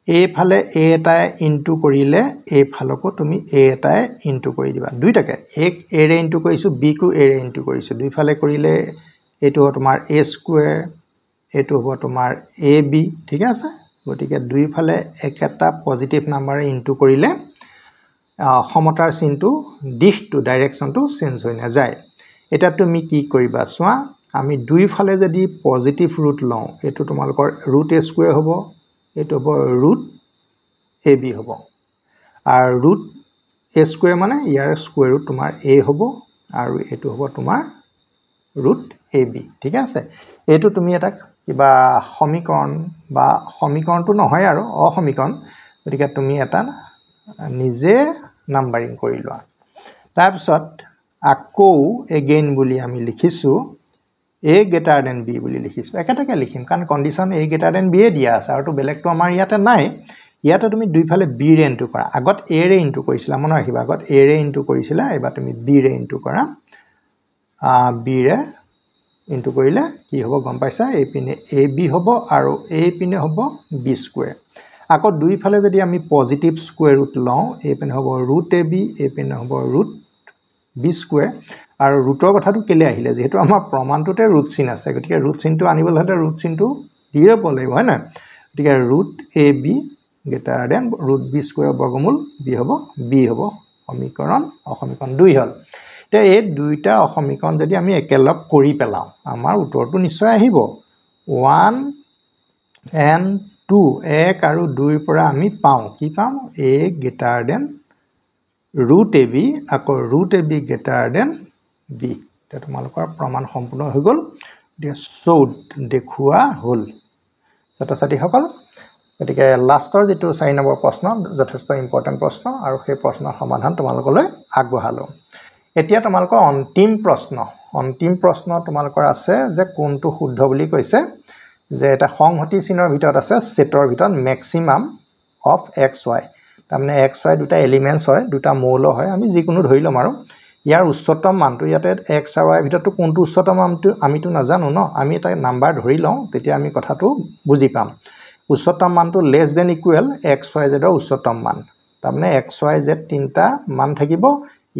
এইফালে a এটাই ইনটু কৰিলে এইফালকো তুমি a এটাই ইনটু কৰি দিবা দুইটাকে এক a ৰে ইনটু কৰিছো b কো a ৰে ইনটু কৰিছো দুইফালে কৰিলে এটো তোমাৰ a স্কয়াৰ এটো হ'ব তোমাৰ ab ঠিক আছে গতিকে দুইফালে একটা পজিটিভ নাম্বাৰ ইনটু কৰিলে সমতাৰ চিনটো দিশটো ডাইৰেকশনটো চেঞ্জ হৈ না যায় এটা তুমি কি কৰিবা সোৱা আমি দুইফালে যদি পজিটিভ ৰুট লওঁ এটো তোমালকৰ ৰুট a স্কয়াৰ হ'ব এটো হ'ব ৰুট ab হ'ব আৰু ৰুট a স্কয়াৰ মানে ইয়াৰ স্কয়াৰ ৰুট তোমাৰ a হ'ব আৰু এটো হ'ব তোমাৰ ৰুট ab ঠিক আছে এটো তুমি এটা কিবা সমীকৰণ বা সমীকৰণটো নহয় আৰু অসমীকৰণ গতিকে তুমি এটা নিজে নাম্বাৰিং কৰি লোৱা তাৰ পিছত আকৌ এগেইন বুলি আমি লিখিছো a greater than b বুলি লিখিছো একেটাকে লিখিম কাৰণ condition a greater than b এ দিয়া আছে আৰু তো বেলেগটো আমাৰ ইয়াতে নাই ইয়াতে তুমি দুইফালে b ৰে ইনটু কৰা আগত a ৰে ইনটু কৰিছিলা মন ৰাখিবা আগত a ৰে ইনটু কৰিছিলা এবাৰ তুমি b ৰে ইনটু কৰা b ৰে ইনটু কৰিলে কি হ'ব গম পাইছা এই পিনে ab হ'ব আৰু এই পিনে হ'ব b স্কয়াৰ আকৌ দুইফালে যদি আমি পজিটিভ স্কয়াৰ ৰুট লওঁ এই পিনে হ'ব ৰুট ab এই পিনে হ'ব ৰুট b স্কয়াৰ আৰু ৰুটৰ কথাটো কেলে আহিলে যেহেতু আমাৰ প্ৰমাণটোতে ৰুট চিন আছে গতিকে ৰুট চিনটো আনিবলৈ হলে ৰুট চিনটো দিয়ে পলে হয় না গতিকে root ab greater than root b square বৰ্গমূল b হ'ব সমীকৰণ অসমীকৰণ 2 হল তে এই দুইটা অসমীকৰণ যদি আমি একেলগ কৰি পেলাও আমাৰ উত্তৰটো নিশ্চয় আহিব 1 and 2 এক আৰু 2 ৰ পৰা আমি পাও কি পাম a greater than root ab আকৌ root ab greater than b এটা তোমালোকৰ প্ৰমাণ সম্পূৰ্ণ হৈ গল দিয়া সৌদ দেখুৱা হল ছাত্ৰ-ছাত্ৰী সকল গতিকে লাষ্টৰ যেটো 4 নম্বৰ প্ৰশ্ন যথেষ্ট ইম্পৰ্টেন্ট প্ৰশ্ন আৰু সেই প্ৰশ্নৰ সমাধান তোমালোকলৈ আগবঢ়ালো এতিয়া তোমালোকৰ অন্তিম প্ৰশ্ন তোমালোকৰ আছে যে কোনটো শুদ্ধ বুলি কৈছে যে এটা সংহতি চিনৰ ভিতৰত আছে সেটৰ ভিতৰত ম্যাক্সিমাম অফ xy তাৰমানে xy দুটা এলিমেন্টস হয় দুটা মৌল হয় আমি যিকোনো ধৰি লম আৰু ইয়াৰ উচ্চতম মানটো ইয়াতে x আৰু y ভিতৰটো কোনটো উচ্চতম মানটো আমিটো নাজানো ন আমি এটা নাম্বাৰ ধৰি লওঁ তেতিয়া আমি কথাটো বুজি পাম উচ্চতম মানটো লেস দেন ইকুৱেল xyz ৰ উচ্চতম মান তাৰমানে xyz তিনটা মান থাকিব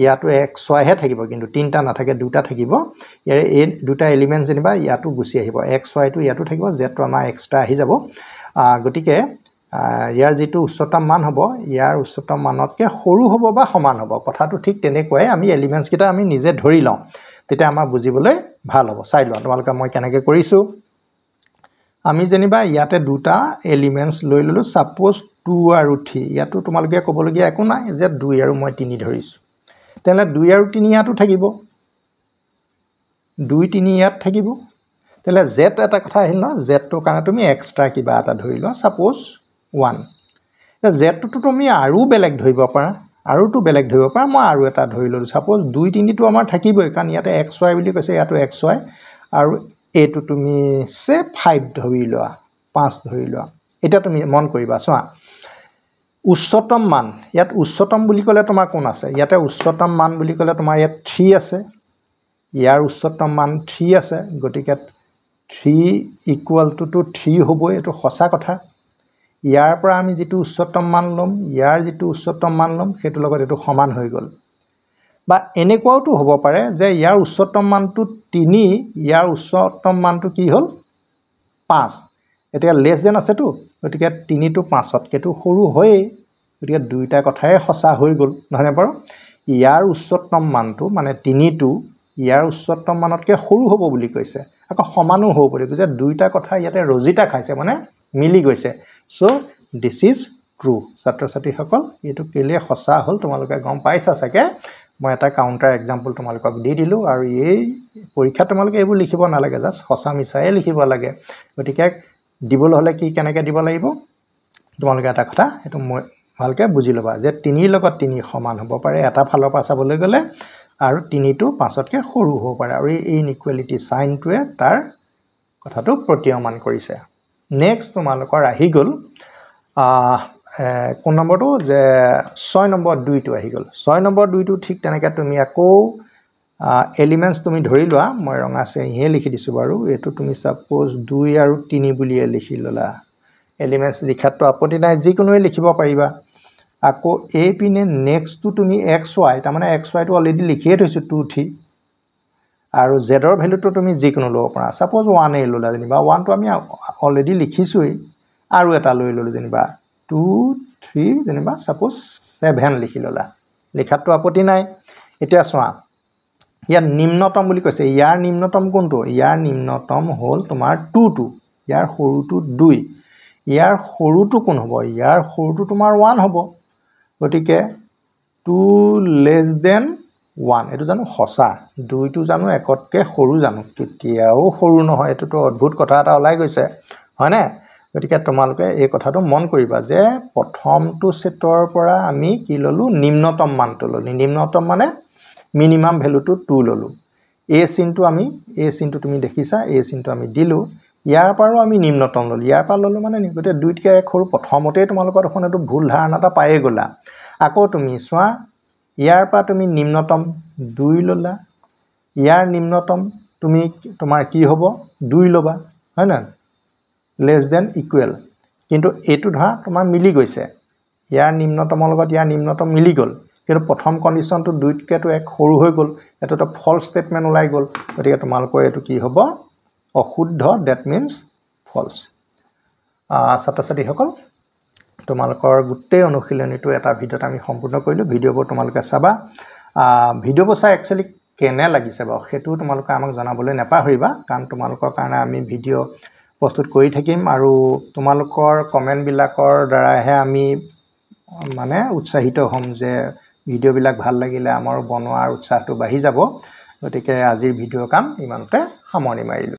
ইয়াটো xy হে থাকিব কিন্তু তিনটা নাথাকে দুটা থাকিব ইয়াৰ এই দুটা এলিমেন্টস যেনিবা ইয়াটো গুছি আহিব xy টো ইয়াটো থাকিব z টো আমাৰ এক্সট্ৰা আহি যাব গটিকে ইয়াৰ যেটো উচ্চতম মান হ'ব ইয়াৰ উচ্চতম মানতকে সৰু হ'ব বা সমান হ'ব কথাটো ঠিক তেনেকৈ আমি এলিমেন্টস কিটা আমি নিজে ধৰি লওঁ তেতিয়া আমাৰ বুজিবলৈ ভাল হ'ব চাই লওঁ তোমালোকে মই কেনেকৈ কৰিছো আমি যেনিবা ইয়াতে দুটা এলিমেন্টস লৈ ললো সাপোজ 2 আৰু 3 ইয়াটো তোমালোকে ক'বলগীয়া একো নাই যে 2 আৰু মই 3 ধৰিছো তেনে 2 আৰু 3 ইয়াটো থাকিব 2 3 ইয়াত থাকিব তেলে z এটা কথা আহিল ন z টো কাৰণে তুমি এক্সট্ৰা কিবা এটা ধৰি লোৱা সাপোজ 1 তে z টো তুমি আৰু বেলেগ ধৰিব পাৰা আৰুটো বেলেগ ধৰিব পাৰা মই আৰু এটা ধৰি ললো সাপোজ 2 3 টো আমাৰ থাকিবই কাৰণ ইয়াতে xy বুলি কৈছে ইয়াটো xy আৰু এটো তুমি সে 5 ধৰি লোৱা 5 ধৰি লোৱা এটা তুমি মন কৰিবা চোৱা উচ্চতম মান ইয়াত উচ্চতম বুলি ক'লে তোমাৰ কোন আছে ইয়াতে উচ্চতম মান বুলি ক'লে তোমাৰ ইয়াত 3 আছে ইয়াৰ উচ্চতম মান 3 আছে গটিকে 3 ইকুৱেল টু 3 হ'ব এটো সঁচা কথা ইয়াৰ পৰা আমি যেটো উচ্চতম মান লম ইয়াৰ যেটো উচ্চতম মান লম হেতু লগত এটো সমান হৈ গল বা এনেকুৱাওটো হ'ব পাৰে যে ইয়াৰ উচ্চতম মানটো 3 ইয়াৰ উচ্চতম মানটো কি হ'ল 5 এটা লেস দেন আছে তো গটিকে 3 to 5 তকেটো সৰু হয় গটিকে দুইটা কথাই সঁচা হৈ গল নহনে বাৰু ইয়াৰ উচ্চতম মানটো মানে 3 টো ইয়াৰ উচ্চতম মানতকে সৰু হ'ব বুলি কৈছে আকৌ সমানো হ'ব বুলি কৈছে দুইটা কথা ইয়াতে ৰজিতা খাইছে মানে মিলি গৈছে সো দিস ইজ ট্ৰু ছাত্ৰ-ছাত্ৰী সকল এটো কেলে সঁচা হ'ল তোমালোকে গম পাইছা সকে মই এটা কাউন্টাৰ এক্সাম্পল তোমালোকক দি দিলো আৰু এই পৰীক্ষা তোমালোকে এইবোৰ লিখিব নালাগে জাস্ট সঁচা মিছাই লিখিব লাগে গটিকে দিবলৈ হলে কি কেনেকৈ দিব লাগিব তোমালোকে এটা কথা এটো মই ভালকে বুজি লবা যে 3 লগত 3 সমান হ'ব পাৰে এটা ফালৰ পৰা চাবলৈ গলে আৰু 3 টো 5 তকে সৰু হ'ব পাৰে আৰু এই ইনইকুৱেলিটি সাইনটোৱে তাৰ কথাটো প্ৰতীয়মান কৰিছে নেক্সট তোমালোকৰ আহি গল কোন নম্বৰটো যে 6 নম্বৰ 2 টো আহি গল 6 নম্বৰ 2 টো ঠিক তেনেকৈ তুমি আকৌ এলিমেন্টস তুমি ধৰি লোৱা মই ৰঙা আছে হে লিখি দিছো বাৰু এটো তুমি সাপোজ 2 আৰু 3 বুলি লিখি ললা এলিমেণ্টছ লিখাতটো আপত্তি নাই, যিকোনোৱে লিখিব পাৰিবা। আকৌ এই পিনে নেক্সটটো তুমি এক্স ৱাই, তাৰমানে এক্স ৱাইটো অলৰেডি লিখিয়ে থৈছোঁ 2 3, আৰু জেডৰ ভেলুটো তুমি যিকোনো ল'ব পাৰা। ছাপ'জ 1 ল'লা যেনিবা, 1টো আমি অলৰেডি লিখিছোঁৱেই, আৰু এটা লৈ ল'লোঁ যেনিবা 2 3 যেনিবা ছাপ'জ 7 লিখি ল'লা, লিখাতটো আপত্তি নাই। এতিয়া চোৱা, ইয়াত নিম্নতম বুলি কৈছে, ইয়াৰ নিম্নতম কোনটো? ইয়াৰ নিম্নতম হ'ল তোমাৰ 2টো, ইয়াৰ সৰুটো 2, ইয়াৰ সৰুটো কোন হ'ব? ইয়াৰ সৰুটো তোমাৰ 1 হ'ব। গতিকে 2 লেছ দেন 1, এইটো জানো সঁচা? 2টো জানো একতকৈ সৰু জানো? কেতিয়াও সৰু নহয়, এইটোতো অদ্ভুত কথা এটা ওলাই গৈছে, হয়নে? গতিকে তোমালোকে এই কথাটো মন কৰিবা যে প্ৰথমটো ছেটৰ পৰা আমি কি ল'লোঁ? নিম্নতম মানটো ল'লোঁ। নিম্নতম মানে মিনিমাম ভেলুটো 2 ল'লোঁ। এই চিনটো তুমি দেখিছা, এই চিনটো আমি দিলোঁ। ইয়াৰ পৰাও আমি নিম্নতম ল'লোঁ, ইয়াৰ পৰা ল'লোঁ মানে গতিকে 2তকৈ 1 সৰু। প্ৰথমতেই তোমালোকৰ দেখোন এইটো ভুল ধাৰণা এটা পায়ে গ'লা। আকৌ তুমি চোৱা, ইয়াৰ পৰা তুমি নিম্নতম 2 ল'লা, ইয়াৰ নিম্নতম তোমাৰ কি হ'ব? 2 ল'বা, হয় নহয়? Less than equal. কিন্তু এইটো ধৰা তোমাৰ মিলি গৈছে, ইয়াৰ নিম্নতমৰ লগত ইয়াৰ নিম্নতম মিলি গ'ল, কিন্তু প্ৰথম কণ্ডিশ্যনটো 2তকৈতো 1 সৰু হৈ গ'ল, এইটোতো ফল্ছ ষ্টেটমেণ্ট ওলাই গ'ল। গতিকে তোমালোকৰ এইটো কি হ'ব? অশুদ্ধ, ডেট মিনছ ফল্ছ। ছাত্ৰ ছাত্ৰীসকল, তোমালোকৰ গোটেই অনুশীলনীটো এটা ভিডিঅ'ত আমি সম্পূৰ্ণ কৰিলোঁ। ভিডিঅ'বোৰ তোমালোকে চাবা। ভিডিঅ'বোৰ চাই একচুৱেলি কেনে লাগিছে বাৰু সেইটোও তোমালোকে আমাক জনাবলৈ নাপাহৰিবা, কাৰণ তোমালোকৰ কাৰণে আমি ভিডিঅ' প্ৰস্তুত কৰি থাকিম, আৰু তোমালোকৰ কমেণ্টবিলাকৰ দ্বাৰাহে আমি মানে উৎসাহিত হ'ম যে ভিডিঅ'বিলাক ভাল লাগিলে আমাৰো বনোৱাৰ উৎসাহটো বাঢ়ি যাব। গতিকে আজিৰ ভিডিঅ'ৰ কাম ইমানতে সামৰণি মাৰিলোঁ।